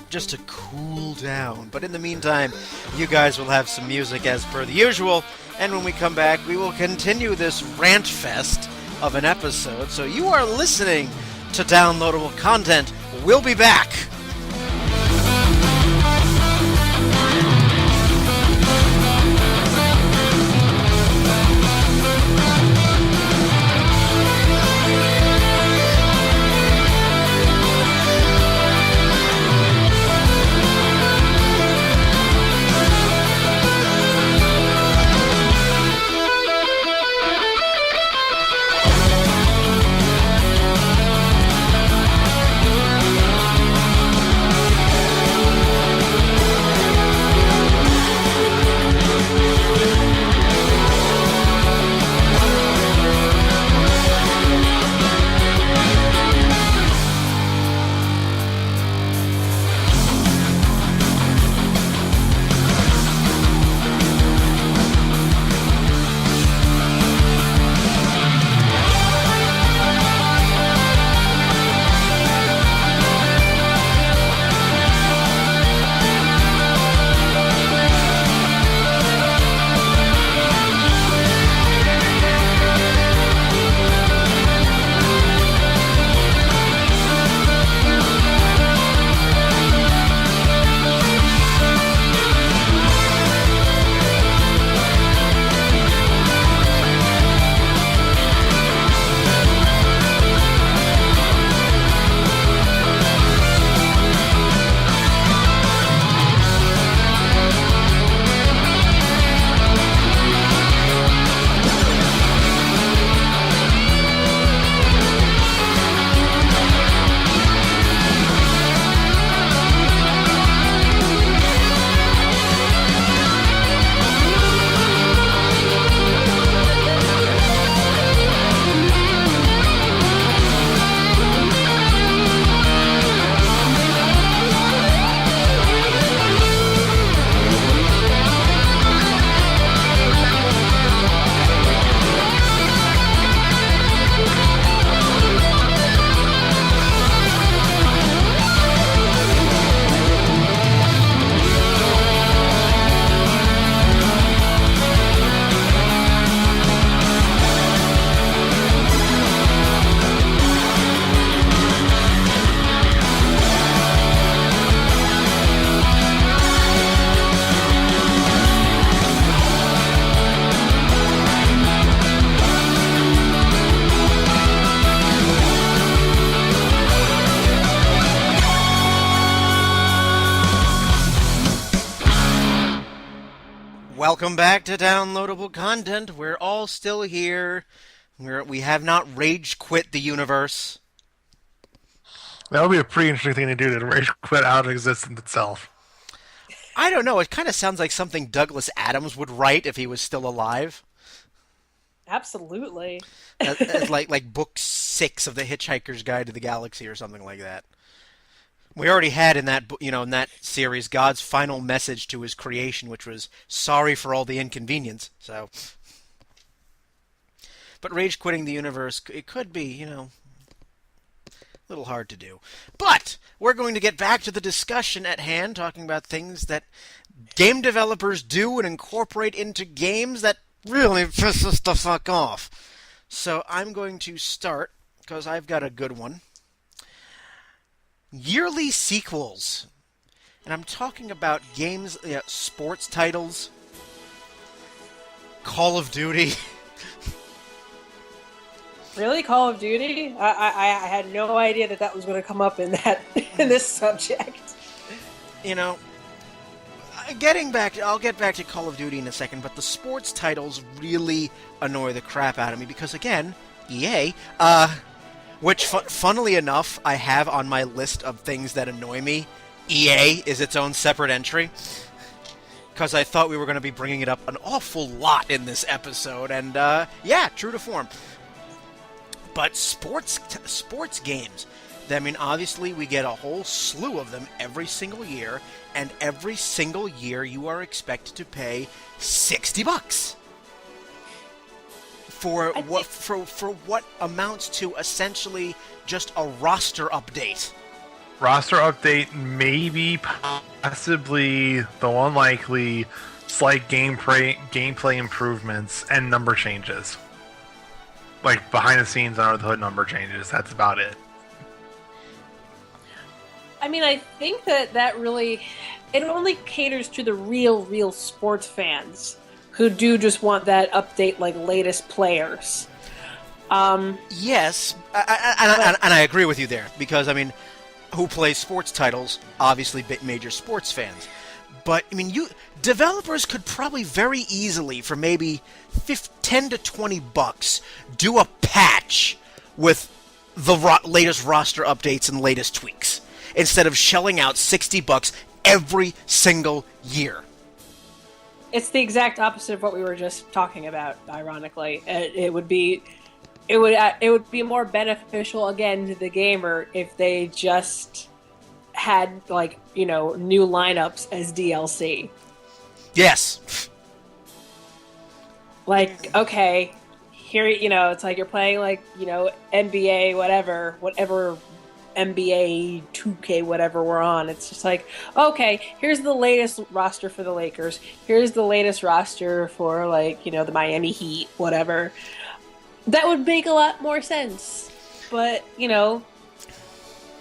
Just to cool down. But in the meantime, you guys will have some music as per the usual. And when we come back, we will continue this rant fest of an episode. So you are listening to Downloadable Content. We'll be back. Welcome back to Downloadable Content. We're all still here. We have not rage quit the universe. That would be a pretty interesting thing to do, to rage quit out of existence itself. I don't know. It kind of sounds like something Douglas Adams would write if he was still alive. Absolutely. like book 6 of The Hitchhiker's Guide to the Galaxy or something like that. We already had in that series God's final message to his creation, which was sorry for all the inconvenience. So, but rage quitting the universe, it could be, A little hard to do. But we're going to get back to the discussion at hand, talking about things that game developers do and incorporate into games that really piss us the fuck off. So I'm going to start, because I've got a good one. Yearly sequels. And I'm talking about games, sports titles, Call of Duty. Really, Call of Duty? I had no idea that was going to come up in this subject. I'll get back to Call of Duty in a second, but the sports titles really annoy the crap out of me because, again, EA, which, funnily enough, I have on my list of things that annoy me. EA is its own separate entry. Because I thought we were going to be bringing it up an awful lot in this episode, and, true to form. But sports games, I mean, obviously we get a whole slew of them every single year, and every single year you are expected to pay $60 for what amounts to essentially just a roster update. Roster update, maybe, possibly, though unlikely, slight gameplay improvements and number changes. Like behind the scenes, under the hood number changes. That's about it. I mean, I think that really, it only caters to the real sports fans who do just want that update, like latest players. Yes, and I agree with you there because I mean, who plays sports titles? Obviously, major sports fans. But I mean, developers could probably very easily, for maybe $10 to $20, do a patch with the latest roster updates and latest tweaks, instead of shelling out $60 every single year. It's the exact opposite of what we were just talking about. Ironically, it would be more beneficial again to the gamer if they just had new lineups as DLC. Yes. Like, okay, here it's like you're playing NBA whatever NBA 2K whatever we're on. It's just like, okay, here's the latest roster for the Lakers. Here's the latest roster for the Miami Heat, whatever. That would make a lot more sense. But,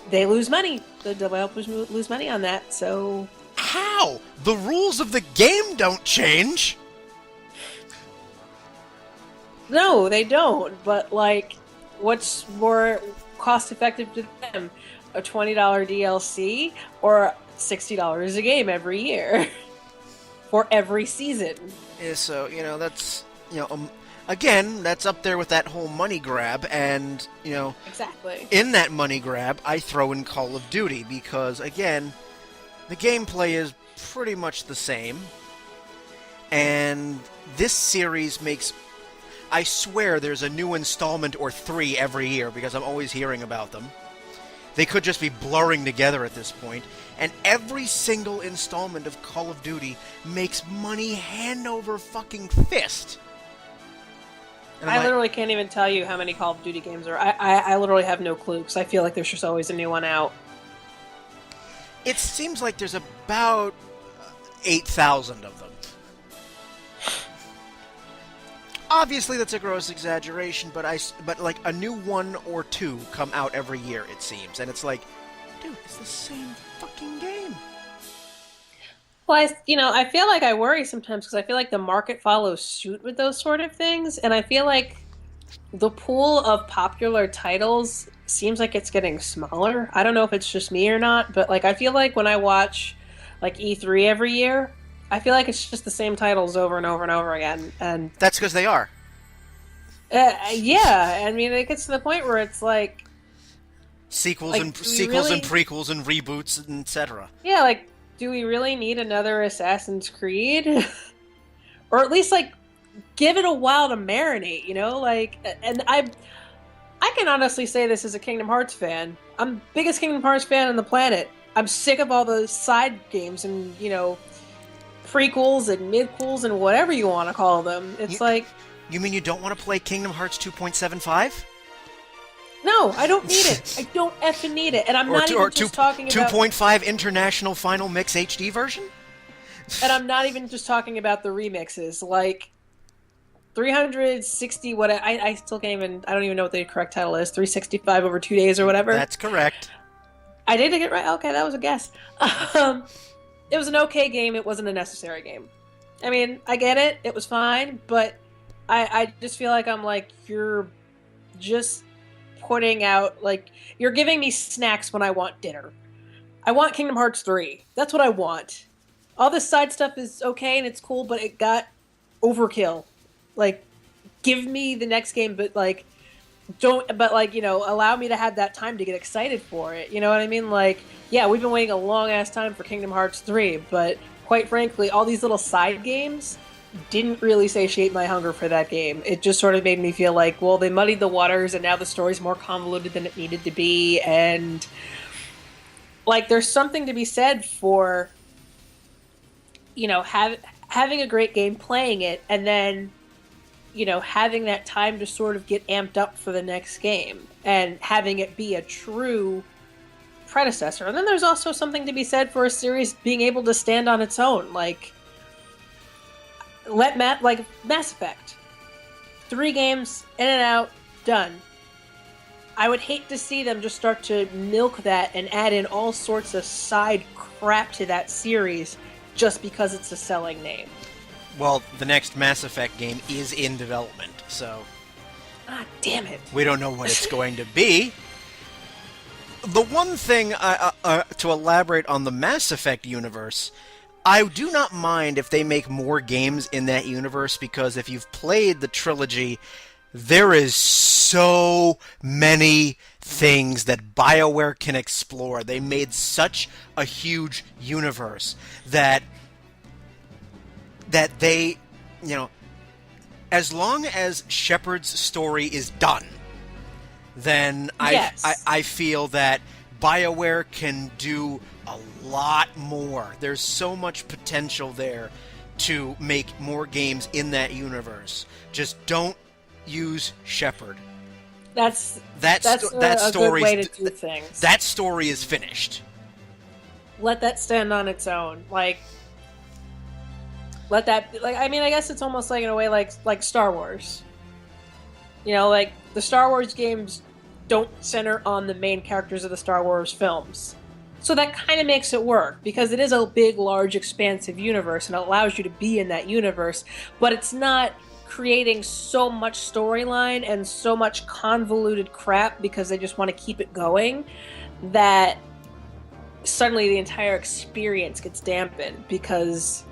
they lose money. The developers lose money on that, so... How? The rules of the game don't change! No, they don't. But, what's more cost-effective to them? A $20 DLC or $60 a game every year? For every season. Yeah, so, that's... Again, that's up there with that whole money grab, and, Exactly. In that money grab, I throw in Call of Duty, because, again, the gameplay is pretty much the same, and this series makes... I swear there's a new installment or 3 every year, because I'm always hearing about them. They could just be blurring together at this point, and every single installment of Call of Duty makes money hand over fucking fist. I literally can't even tell you how many Call of Duty games are. I literally have no clue, because I feel like there's just always a new one out. It seems like there's about 8,000 of them. Obviously, that's a gross exaggeration, but a new 1 or 2 come out every year, it seems. And it's like, dude, it's the same fucking game. Well, I feel like I worry sometimes because I feel like the market follows suit with those sort of things, and I feel like the pool of popular titles seems like it's getting smaller. I don't know if it's just me or not, but I feel like when I watch E3 every year, I feel like it's just the same titles over and over and over again, and that's because they are. Yeah, I mean, it gets to the point where it's like sequels and prequels and reboots, and etc. Yeah, do we really need another Assassin's Creed? Or at least, give it a while to marinate, And I can honestly say this as a Kingdom Hearts fan. I'm the biggest Kingdom Hearts fan on the planet. I'm sick of all those side games and, prequels and midquels and whatever you want to call them. It's You mean you don't want to play Kingdom Hearts 2.75? No, I don't need it. I don't effing need it. And I'm not even just talking about 2.5 International Final Mix HD version? And I'm not even just talking about the remixes. Like 360 what I still can't even I don't even know what the correct title is. 365 over 2 days or whatever. That's correct. I did get it right. Okay, that was a guess. It was an okay game. It wasn't a necessary game. I mean, I get it. It was fine, but I just feel like I'm like, you're just putting out, like, you're giving me snacks when I want dinner. I want Kingdom Hearts 3. That's what I want. All this side stuff is okay and it's cool, but it got overkill. Like, give me the next game, but like, allow me to have that time to get excited for it. You know what I mean? Like, yeah, we've been waiting a long ass time for Kingdom Hearts 3, but quite frankly, all these little side games didn't really satiate my hunger for that game. It just sort of made me feel like, well, they muddied the waters and now the story's more convoluted than it needed to be. And like, there's something to be said for, having a great game, playing it, and then, having that time to sort of get amped up for the next game and having it be a true predecessor. And then there's also something to be said for a series being able to stand on its own. Like, Mass Effect. 3 games, in and out, done. I would hate to see them just start to milk that and add in all sorts of side crap to that series just because it's a selling name. Well, the next Mass Effect game is in development, so... Ah, damn it. We don't know what it's going to be. The one thing, to elaborate on the Mass Effect universe, I do not mind if they make more games in that universe, because if you've played the trilogy, there is so many things that BioWare can explore. They made such a huge universe that they, as long as Shepard's story is done, then yes. I feel that BioWare can do a lot more. There's so much potential there to make more games in that universe. Just don't use Shepard. That's that a story. Good way to do things. That story is finished. Let that stand on its own. Like, let that. Like, I mean, I guess it's almost like in a way like Star Wars. Like the Star Wars games don't center on the main characters of the Star Wars films. So that kind of makes it work, because it is a big, large, expansive universe, and it allows you to be in that universe, but it's not creating so much storyline and so much convoluted crap because they just want to keep it going that suddenly the entire experience gets dampened, because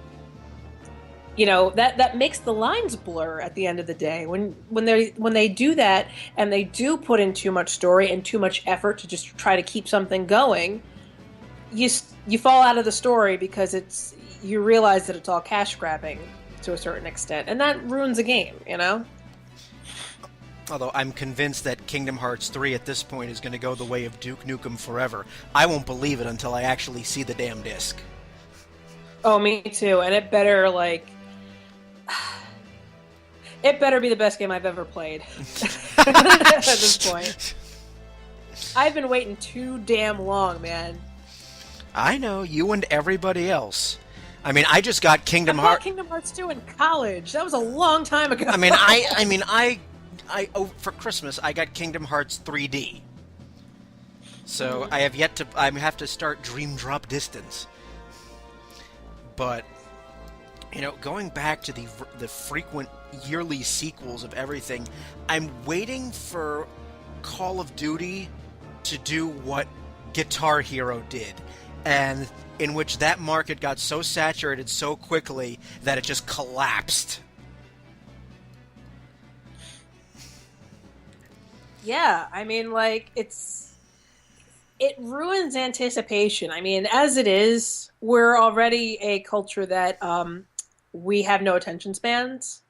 that makes the lines blur at the end of the day. When they do that and they do put in too much story and too much effort to just try to keep something going, you fall out of the story because you realize that it's all cash grabbing to a certain extent, and that ruins a game, Although I'm convinced that Kingdom Hearts 3 at this point is going to go the way of Duke Nukem Forever. I won't believe it until I actually see the damn disc. Oh, me too. And it better it better be the best game I've ever played at this point. I've been waiting too damn long, man. I know, you and everybody else. I mean, I just got Kingdom Hearts. I bought Kingdom Hearts 2 in college. That was a long time ago. I for Christmas I got Kingdom Hearts 3D. So I have to start Dream Drop Distance. But going back to the frequent yearly sequels of everything, I'm waiting for Call of Duty to do what Guitar Hero did, and in which that market got so saturated so quickly that it just collapsed. Yeah, I mean, it ruins anticipation. I mean, as it is, we're already a culture that we have no attention spans,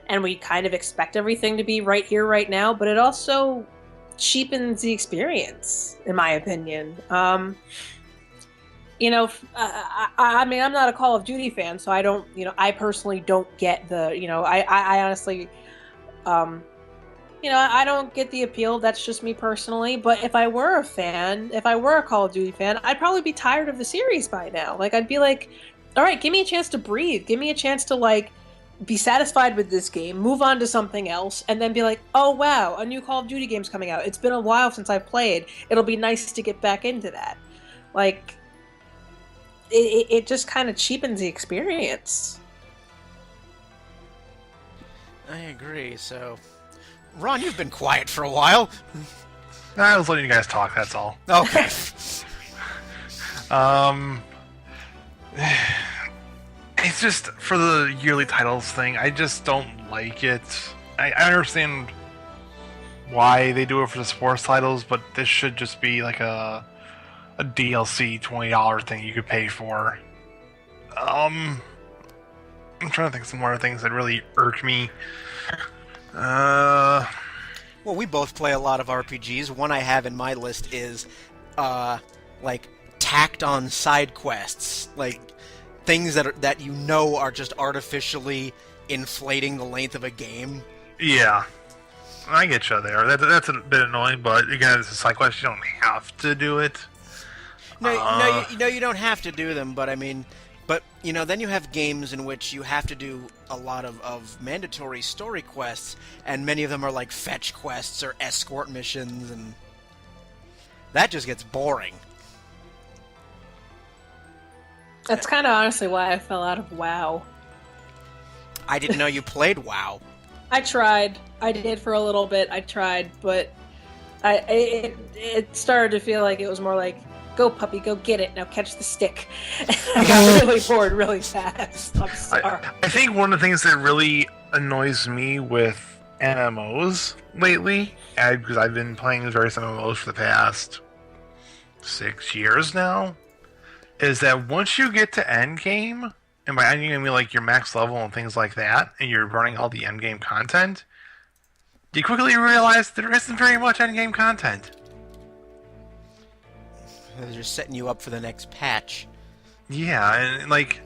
and we kind of expect everything to be right here, right now, but it also cheapens the experience, in my opinion. I mean, I'm not a Call of Duty fan, so I don't, I personally don't get the, I honestly, I don't get the appeal. That's just me personally. But if I were a fan, if I were a Call of Duty fan, I'd probably be tired of the series by now. Like, I'd be like, all right, give me a chance to breathe. Give me a chance to, like, be satisfied with this game, move on to something else, and then be like, oh, wow, a new Call of Duty game's coming out. It's been a while since I've played. It'll be nice to get back into that. Like, it just kind of cheapens the experience. I agree, so... Ron, you've been quiet for a while. I was letting you guys talk, that's all. Okay. It's just, for the yearly titles thing, I just don't like it. I understand why they do it for the sports titles, but this should just be like a DLC $20 thing you could pay for. I'm trying to think of some more things that really irk me. Well, we both play a lot of RPGs. One I have in my list is, like, tacked-on side quests. Like, things that you know are just artificially inflating the length of a game. Yeah. I get you there. That's a bit annoying, but again, it's a side quest. You don't have to do it. No, you don't have to do them, but I mean... But, then you have games in which you have to do a lot of mandatory story quests, and many of them are like fetch quests or escort missions, and that just gets boring. That's kind of honestly why I fell out of WoW. I didn't know you played WoW. I tried. I did for a little bit. I tried, but it started to feel like it was more like, go puppy, go get it, now catch the stick. I got really bored really fast. I'm sorry. I think one of the things that really annoys me with MMOs lately, because I've been playing various MMOs for the past 6 years now, is that once you get to endgame, and by endgame I mean like your max level and things like that, and you're running all the endgame content, you quickly realize there isn't very much endgame content. They're just setting you up for the next patch. Yeah, and like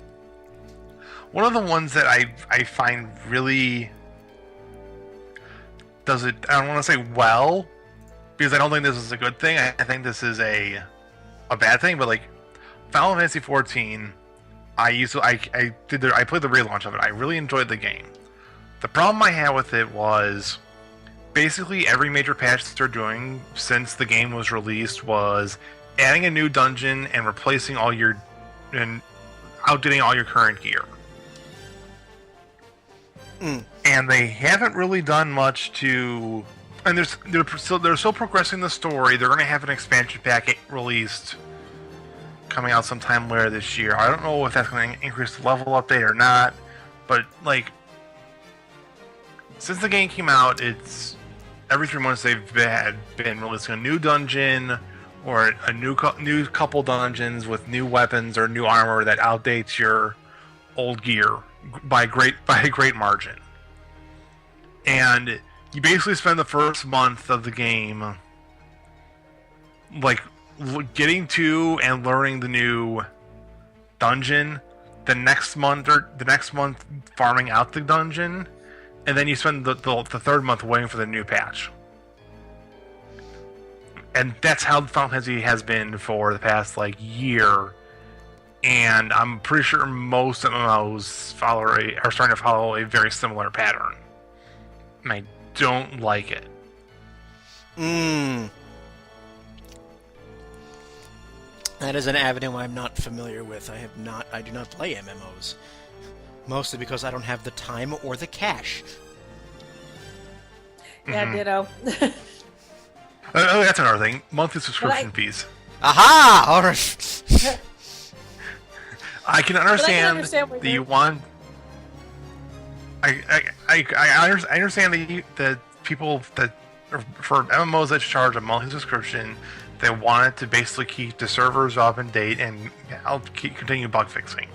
one of the ones that I find really does it, I don't want to say well, because I don't think this is a good thing. I think this is a bad thing, but like Final Fantasy 14, I played the relaunch of it. I really enjoyed the game. The problem I had with it was basically every major patch they're doing since the game was released was adding a new dungeon and replacing and outdating all your current gear. And they haven't really done much to... And they're still progressing the story. They're going to have an expansion pack released coming out sometime later this year. I don't know if that's going to increase the level update or not, but like since the game came out, it's every 3 months they've been releasing a new dungeon or a new couple dungeons with new weapons or new armor that outdates your old gear by a great margin. And you basically spend the first month of the game like getting to and learning the new dungeon, the next month farming out the dungeon, and then you spend the third month waiting for the new patch. And that's how Final Fantasy has been for the past like year. And I'm pretty sure most MMOs are starting to follow a very similar pattern. And I don't like it. That is an avenue I'm not familiar with. I do not play MMOs. Mostly because I don't have the time or the cash. Yeah, ditto. Oh, that's another thing. Monthly subscription fees. Aha! All right. I can understand what that you want. I understand that people that for MMOs that charge a monthly subscription, they want it to basically keep the servers up and date and continue bug fixing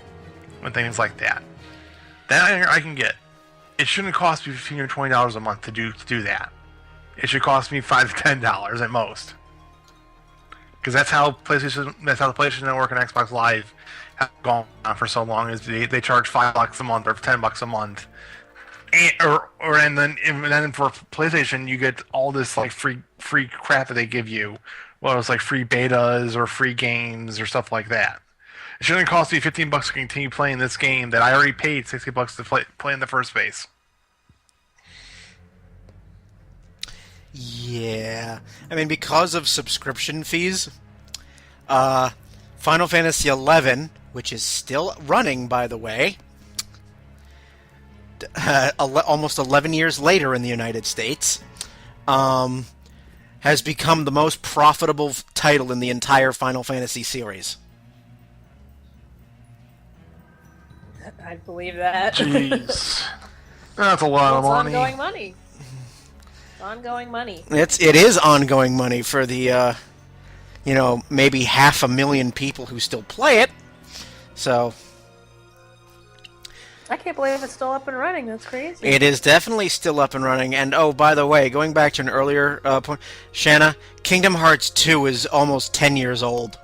and things like that. That I can get. It shouldn't cost me $15 or $20 a month to do that. It should cost me $5 to $10 at most. Because that's how the PlayStation Network and Xbox Live have gone on for so long. Is they charge $5 a month or $10 a month And then for PlayStation, you get all this like free crap that they give you. Well, it's like free betas or free games or stuff like that. It shouldn't cost me $15 to continue playing this game that I already paid $60 to play in the first place. Yeah. I mean, because of subscription fees, Final Fantasy XI, which is still running, by the way, almost 11 years later in the United States, has become the most profitable title in the entire Final Fantasy series. I believe that. Jeez. That's a lot of money. Ongoing money. It's ongoing money. It is ongoing money for the, maybe 500,000 people who still play it. So I can't believe it's still up and running. That's crazy. it is definitely still up and running. And oh, by the way, going back to an earlier point, Shanna, Kingdom Hearts 2 is almost 10 years old.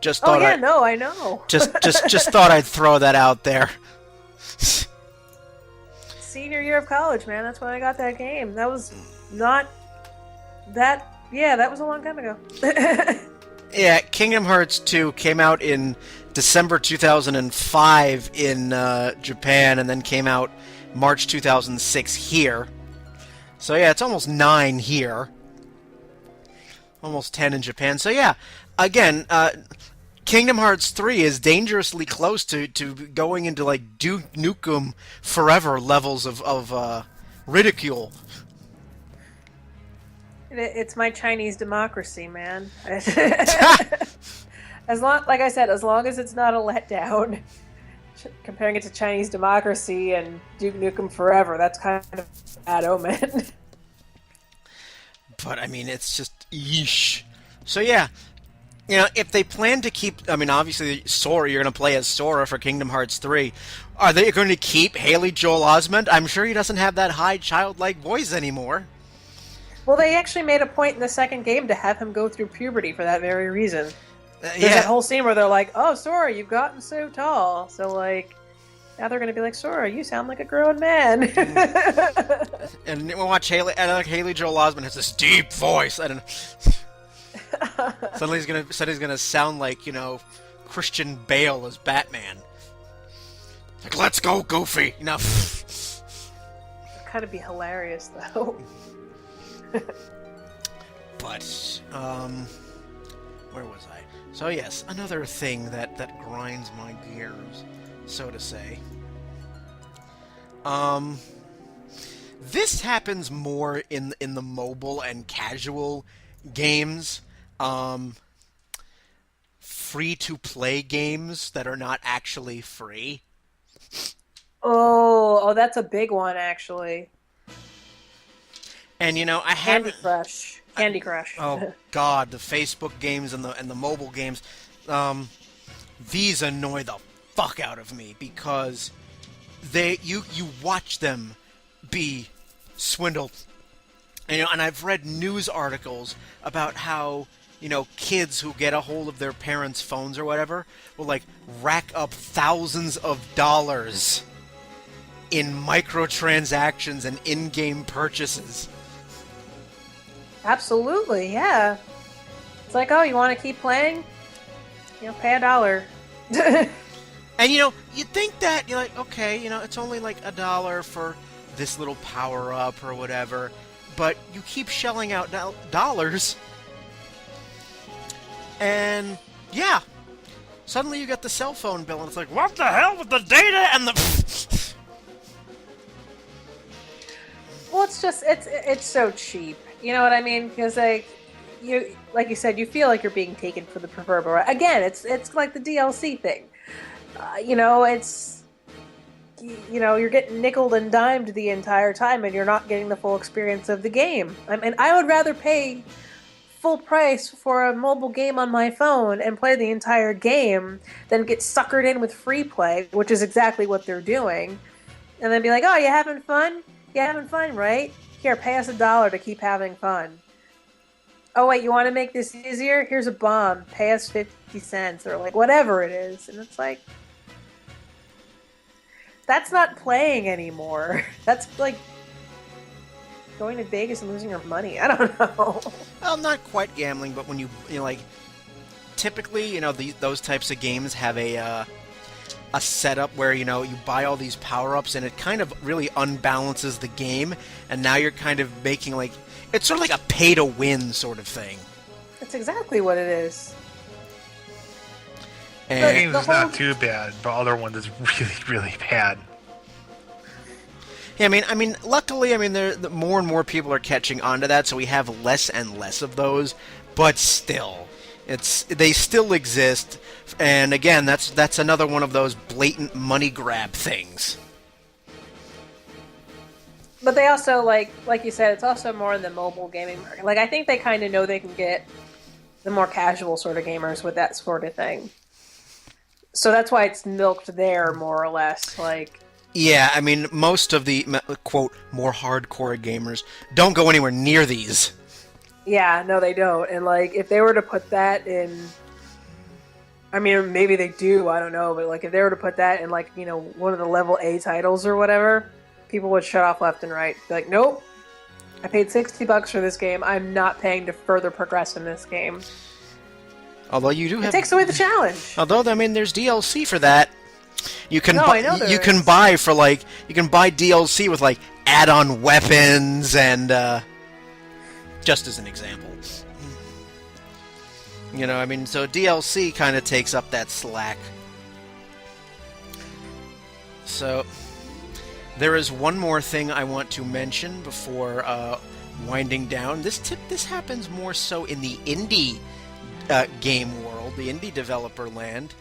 Just thought I know. just thought I'd throw that out there. Senior year of college, man. That's when I got that game. That was not that. Yeah, that was a long time ago. Yeah, Kingdom Hearts 2 came out in December 2005 in Japan, and then came out March 2006 here. So yeah, it's almost 9 here. Almost 10 in Japan. So yeah, again, Kingdom Hearts 3 is dangerously close to going into like Duke Nukem Forever levels of ridicule. It's my Chinese democracy, man. Like I said, as long as it's not a letdown. Comparing it to Chinese democracy and Duke Nukem Forever, that's kind of a bad omen. But I mean, it's just yeesh. So yeah, if they plan to keep, I mean, obviously Sora, you're going to play as Sora for Kingdom Hearts 3. Are they going to keep Haley Joel Osment? I'm sure he doesn't have that high childlike voice anymore. Well, they actually made a point in the second game to have him go through puberty for that very reason. There's that whole scene where they're like, "Oh, Sora, you've gotten so tall." So like, now they're going to be like, "Sora, you sound like a grown man." And we'll watch Haley Joel Osment has this deep voice. I don't know. Suddenly he's gonna sound like Christian Bale as Batman. Like, let's go, Goofy. It'd kind of be hilarious, though. But where was I? So yes, another thing that grinds my gears, so to say. This happens more in the mobile and casual games. Free-to-play games that are not actually free. Oh, that's a big one, actually. And I haven't. Candy Crush. Oh God, the Facebook games and the mobile games. These annoy the fuck out of me because you watch them be swindled. And I've read news articles about how kids who get a hold of their parents' phones or whatever will like rack up thousands of dollars in microtransactions and in-game purchases. Absolutely, yeah. It's like, oh, you want to keep playing? Pay $1. And you think that you're like, okay, it's only like $1 for this little power-up or whatever, but you keep shelling out dollars, and yeah, suddenly you get the cell phone bill, and it's like, what the hell with the data and the... Well, it's so cheap. You know what I mean? Because like you said, you feel like you're being taken for the proverbial. Again, it's like the DLC thing. You're getting nickeled and dimed the entire time, and you're not getting the full experience of the game. I mean, I would rather pay full price for a mobile game on my phone and play the entire game than get suckered in with free play, which is exactly what they're doing, and then be like, "Oh, you having fun? You having fun, right? Here, pay us $1 to keep having fun. Oh, wait, you want to make this easier? Here's a bomb. Pay us 50 cents," or like whatever it is. And it's like, that's not playing anymore. That's like going to Vegas and losing your money. I don't know. Well, not quite gambling, but when you know, like, typically, you know, those types of games have a setup where, you know, you buy all these power-ups and it kind of really unbalances the game, and now you're kind of making, like, it's sort of like a pay-to-win sort of thing. That's exactly what it is. The And game is not too bad, but other ones is really, really bad. yeah, I mean, luckily, I mean, more and more people are catching on to that, so we have less and less of those. But still, they still exist, and again, that's another one of those blatant money grab things. But they also, like you said, it's also more in the mobile gaming market. Like, I think they kind of know they can get the more casual sort of gamers with that sort of thing. So that's why it's milked there, more or less. Like, Yeah, I mean, most of the, quote, more hardcore gamers don't go anywhere near these. yeah, no, they don't. And, like, if they were to put that in... I mean, maybe they do, I don't know. But, like, if they were to put that in, like, you know, one of the level A titles or whatever, people would shut off left and right. Be like, nope, I paid $60 for this game. I'm not paying to further progress in this game. Although you do have... It takes away the challenge. Although, I mean, there's DLC for that. You can No, I know there you can is. buy for, like, you can buy DLC with, like, add-on weapons and just as an example. You know, I mean, so DLC kind of takes up that slack. So there is one more thing I want to mention before winding down. This happens more so in the indie game world, the indie developer land,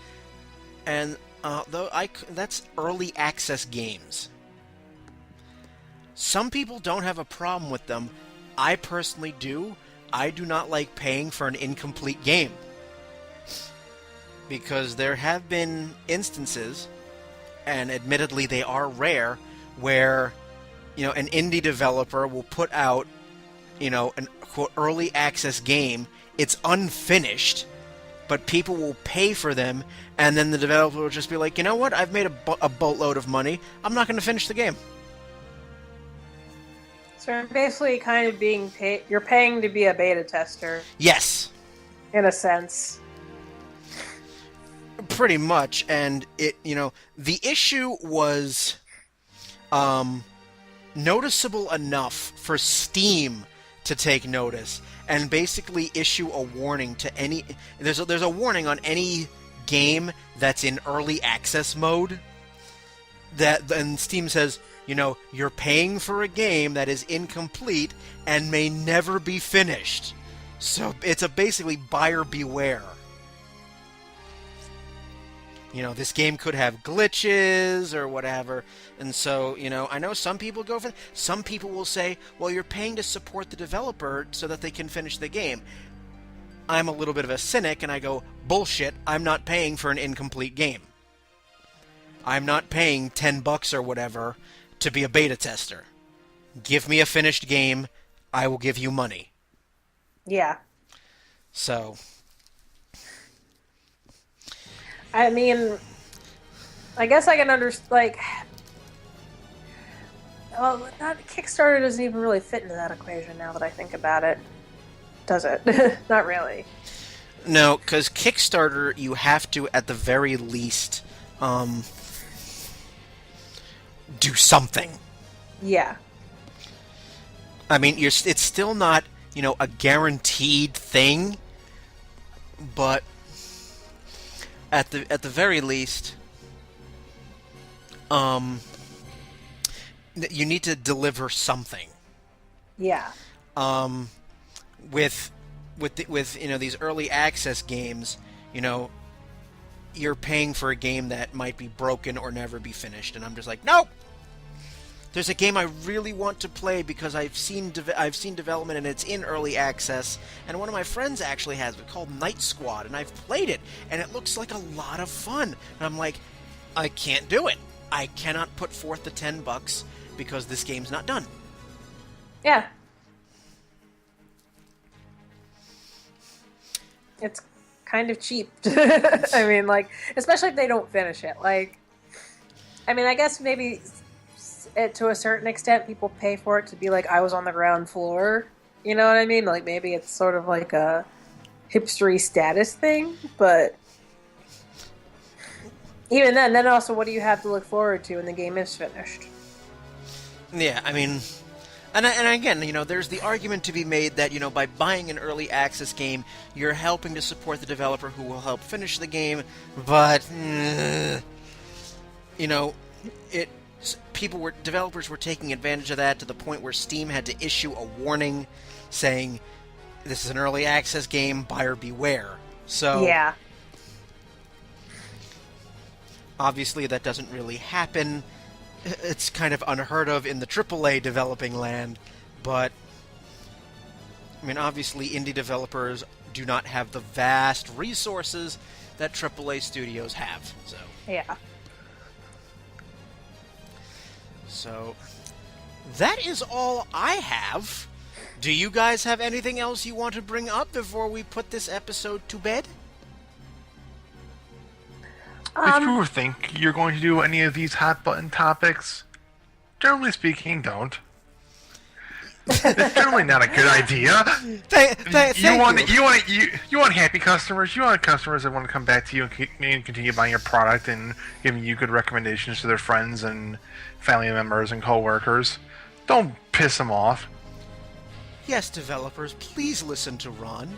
and that's early access games. Some people don't have a problem with them. I personally do. I do not like paying for an incomplete game. Because there have been instances, and admittedly they are rare, where, you know, an indie developer will put out, you know, an quote early access game. It's unfinished, but people will pay for them, and then the developer will just be like, you know what, I've made a boatload of money, I'm not going to finish the game. So you're basically kind of being paid. You're paying to be a beta tester, Yes, in a sense. pretty much. And it, you know, the issue was noticeable enough for Steam to take notice and basically issue a warning to any... There's a warning on any game that's in early access mode, that then Steam says, you know, you're paying for a game that is incomplete and may never be finished. So it's basically buyer beware. You know, this game could have glitches or whatever. And so, you know, I know some people go for it. Some people will say, well, you're paying to support the developer so that they can finish the game. I'm a little bit of a cynic, and I go, bullshit, I'm not paying for an incomplete game. I'm not paying $10 or whatever to be a beta tester. Give me a finished game, I will give you money. Yeah. So... I mean, I guess I can understand, like... Well, Kickstarter doesn't even really fit into that equation now that I think about it. Does it? Not really. No, because Kickstarter, you have to, at the very least, do something. Yeah. I mean, it's still not, you know, a guaranteed thing, but at the very least, you need to deliver something. Yeah. With you know, these early access games, you know, you're paying for a game that might be broken or never be finished, and I'm just like, nope. There's a game I really want to play because I've seen development and it's in early access, and one of my friends actually has it called Night Squad, and I've played it, and it looks like a lot of fun. And I'm like, I can't do it. I cannot put forth the $10 because this game's not done. Yeah. It's kind of cheap. I mean, like, especially if they don't finish it. Like, I mean, I guess maybe to a certain extent, people pay for it to be like, I was on the ground floor. You know what I mean? Like, maybe it's sort of like a hipstery status thing, but even then also, what do you have to look forward to when the game is finished? Yeah, I mean, and again, there's the argument to be made that, by buying an early access game, you're helping to support the developer who will help finish the game, but, developers were taking advantage of that to the point where Steam had to issue a warning saying, this is an early access game, buyer beware. So, yeah. Obviously that doesn't really happen. It's kind of unheard of in the AAA developing land, but I mean, obviously indie developers do not have the vast resources that AAA studios have. Yeah. So that is all I have. Do you guys have anything else you want to bring up before we put this episode to bed? If you think you're going to do any of these hot button topics, generally speaking, don't. It's generally not a good idea. You want happy customers. You want customers that want to come back to you and continue buying your product and giving you good recommendations to their friends and family members and coworkers. Don't piss them off. Yes, developers, please listen to Ron.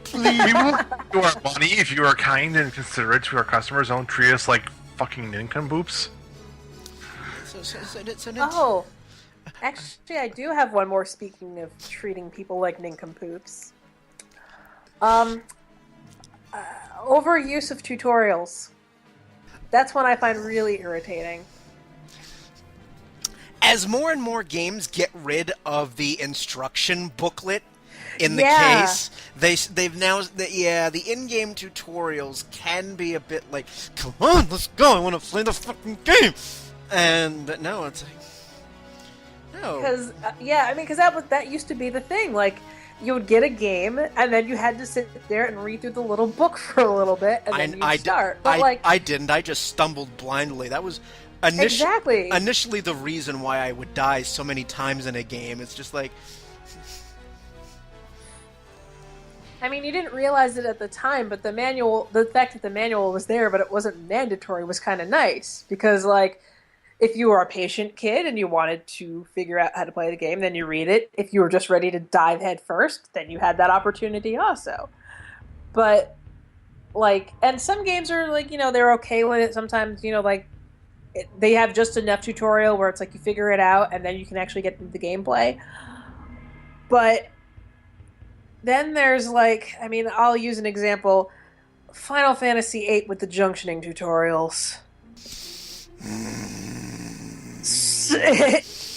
Please, we will give you our money if you are kind and considerate to our customers. Don't treat us like fucking nincompoops. Oh, actually, I do have one more. Speaking of treating people like nincompoops, overuse of tutorials. That's one I find really irritating. As more and more games get rid of the instruction booklet in the case, they've now the in-game tutorials can be a bit like, come on, let's go, I want to play the fucking game, but no, it's like, no, because because that used to be the thing. Like, you would get a game and then you had to sit there and read through the little book for a little bit and then you'd start. But I didn't. I just stumbled blindly. That was initially the reason why I would die so many times in a game. It's just like, I mean, you didn't realize it at the time, but the fact that the manual was there, but it wasn't mandatory, was kind of nice. Because, like, if you were a patient kid and you wanted to figure out how to play the game, then you read it. If you were just ready to dive head first, then you had that opportunity also. But, like, and some games are, like, they're okay with it. Sometimes, they have just enough tutorial where it's like you figure it out and then you can actually get into the gameplay. But then there's, like, I mean, I'll use an example. Final Fantasy VIII with the junctioning tutorials.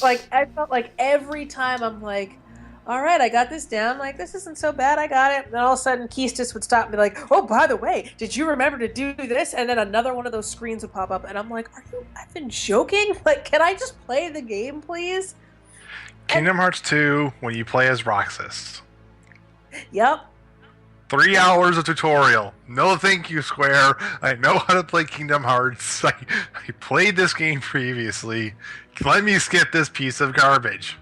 Like, I felt like every time I'm like, alright, I got this down. Like, this isn't so bad, I got it. And then all of a sudden, Keistis would stop and be like, oh, by the way, did you remember to do this? And then another one of those screens would pop up, and I'm like, are you effing joking? Like, can I just play the game, please? Kingdom Hearts 2, when you play as Roxas. Yep. 3 hours of tutorial. No thank you, Square. I know how to play Kingdom Hearts. I played this game previously. Let me skip this piece of garbage.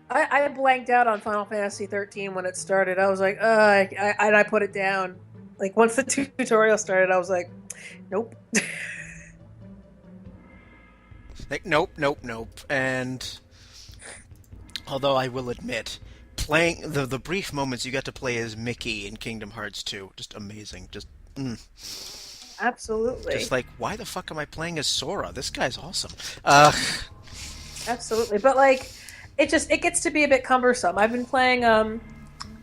I blanked out on Final Fantasy 13 when it started. I was like, and I put it down. Like, once the tutorial started, I was like, nope. Like, nope. And although I will admit, playing the brief moments you got to play as Mickey in Kingdom Hearts 2, just amazing. Just Absolutely. Just like, why the fuck am I playing as Sora? This guy's awesome. Absolutely, but like, it gets to be a bit cumbersome. I've been playing God,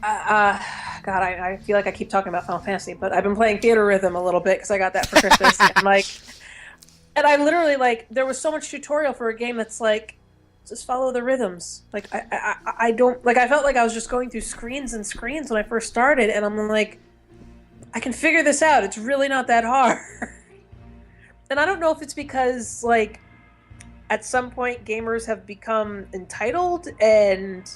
I feel like I keep talking about Final Fantasy, but I've been playing Theater Rhythm a little bit because I got that for Christmas. And I literally, like, there was so much tutorial for a game that's like, just follow the rhythms. Like, I don't, like, I felt like I was just going through screens and screens when I first started, and I'm like, I can figure this out. It's really not that hard. And I don't know if it's because, like, at some point gamers have become entitled and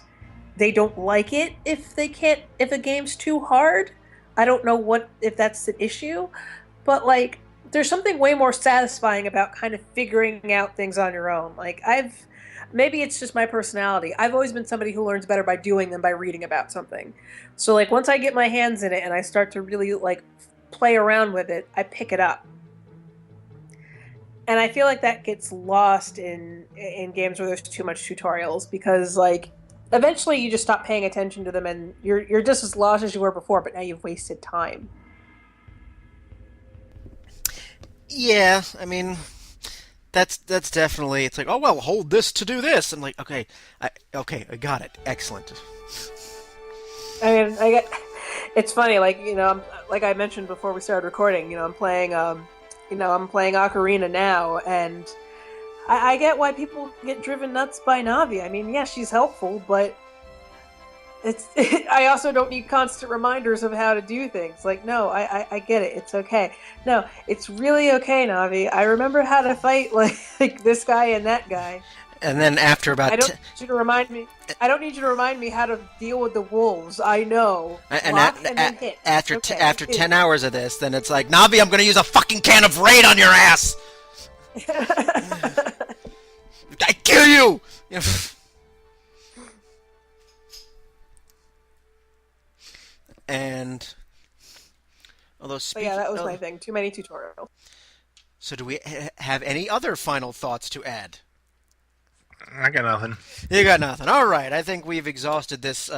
they don't like it if a game's too hard. I don't know if that's the issue, but, like, there's something way more satisfying about kind of figuring out things on your own. Like maybe it's just my personality. I've always been somebody who learns better by doing than by reading about something. So like once I get my hands in it and I start to really like play around with it, I pick it up. And I feel like that gets lost in games where there's too much tutorials, because like eventually you just stop paying attention to them and you're just as lost as you were before, but now you've wasted time. Yeah, I mean, that's definitely, it's like, oh well, hold this to do this. I'm like, okay, I got it. Excellent. I mean, it's funny, like, you know, like I mentioned before we started recording, you know, I'm playing Ocarina now, and I get why people get driven nuts by Navi. I mean, yeah, she's helpful, but I also don't need constant reminders of how to do things. Like, no, I get it. It's okay. No, it's really okay, Navi. I remember how to fight like this guy and that guy. And then after about I don't need you to remind me. I don't need you to remind me how to deal with the wolves. I know. And then hit. after okay. after 10 hours of this, then it's like, Navi, I'm going to use a fucking can of raid on your ass. I kill you. You know? And although speaking, yeah, that was my thing. Too many tutorials. So do we have any other final thoughts to add? I got nothing. You got nothing. All right. I think we've exhausted this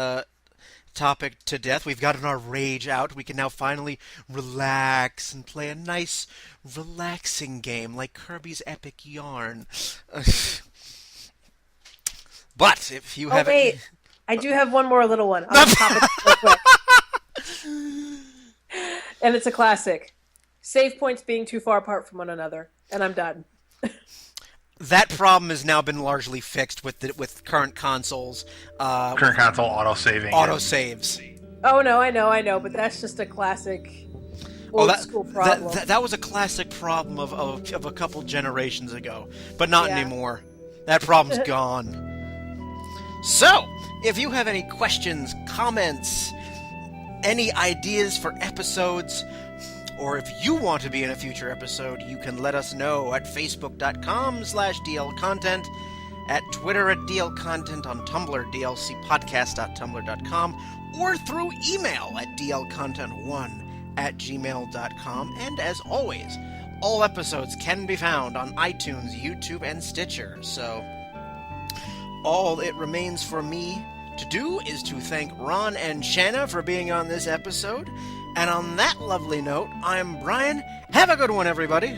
topic to death. We've gotten our rage out. We can now finally relax and play a nice, relaxing game like Kirby's Epic Yarn. But if you have... wait. I do have one more little one on the topic real quick. And it's a classic. Save points being too far apart from one another. And I'm done. That problem has now been largely fixed with current consoles. Current console auto-saving. Autosaves. Oh, no, I know. But that's just a classic old school problem. That was a classic problem of a couple generations ago. But not anymore. That problem's gone. So, if you have any questions, comments, any ideas for episodes, or if you want to be in a future episode, you can let us know at facebook.com/dlcontent, at Twitter at dlcontent, on Tumblr, dlcpodcast.tumblr.com, or through email at dlcontent1@gmail.com. And as always, all episodes can be found on iTunes, YouTube, and Stitcher. So, all it remains for me to do is to thank Ron and Shanna for being on this episode. And on that lovely note, I'm Brian. Have a good one, everybody.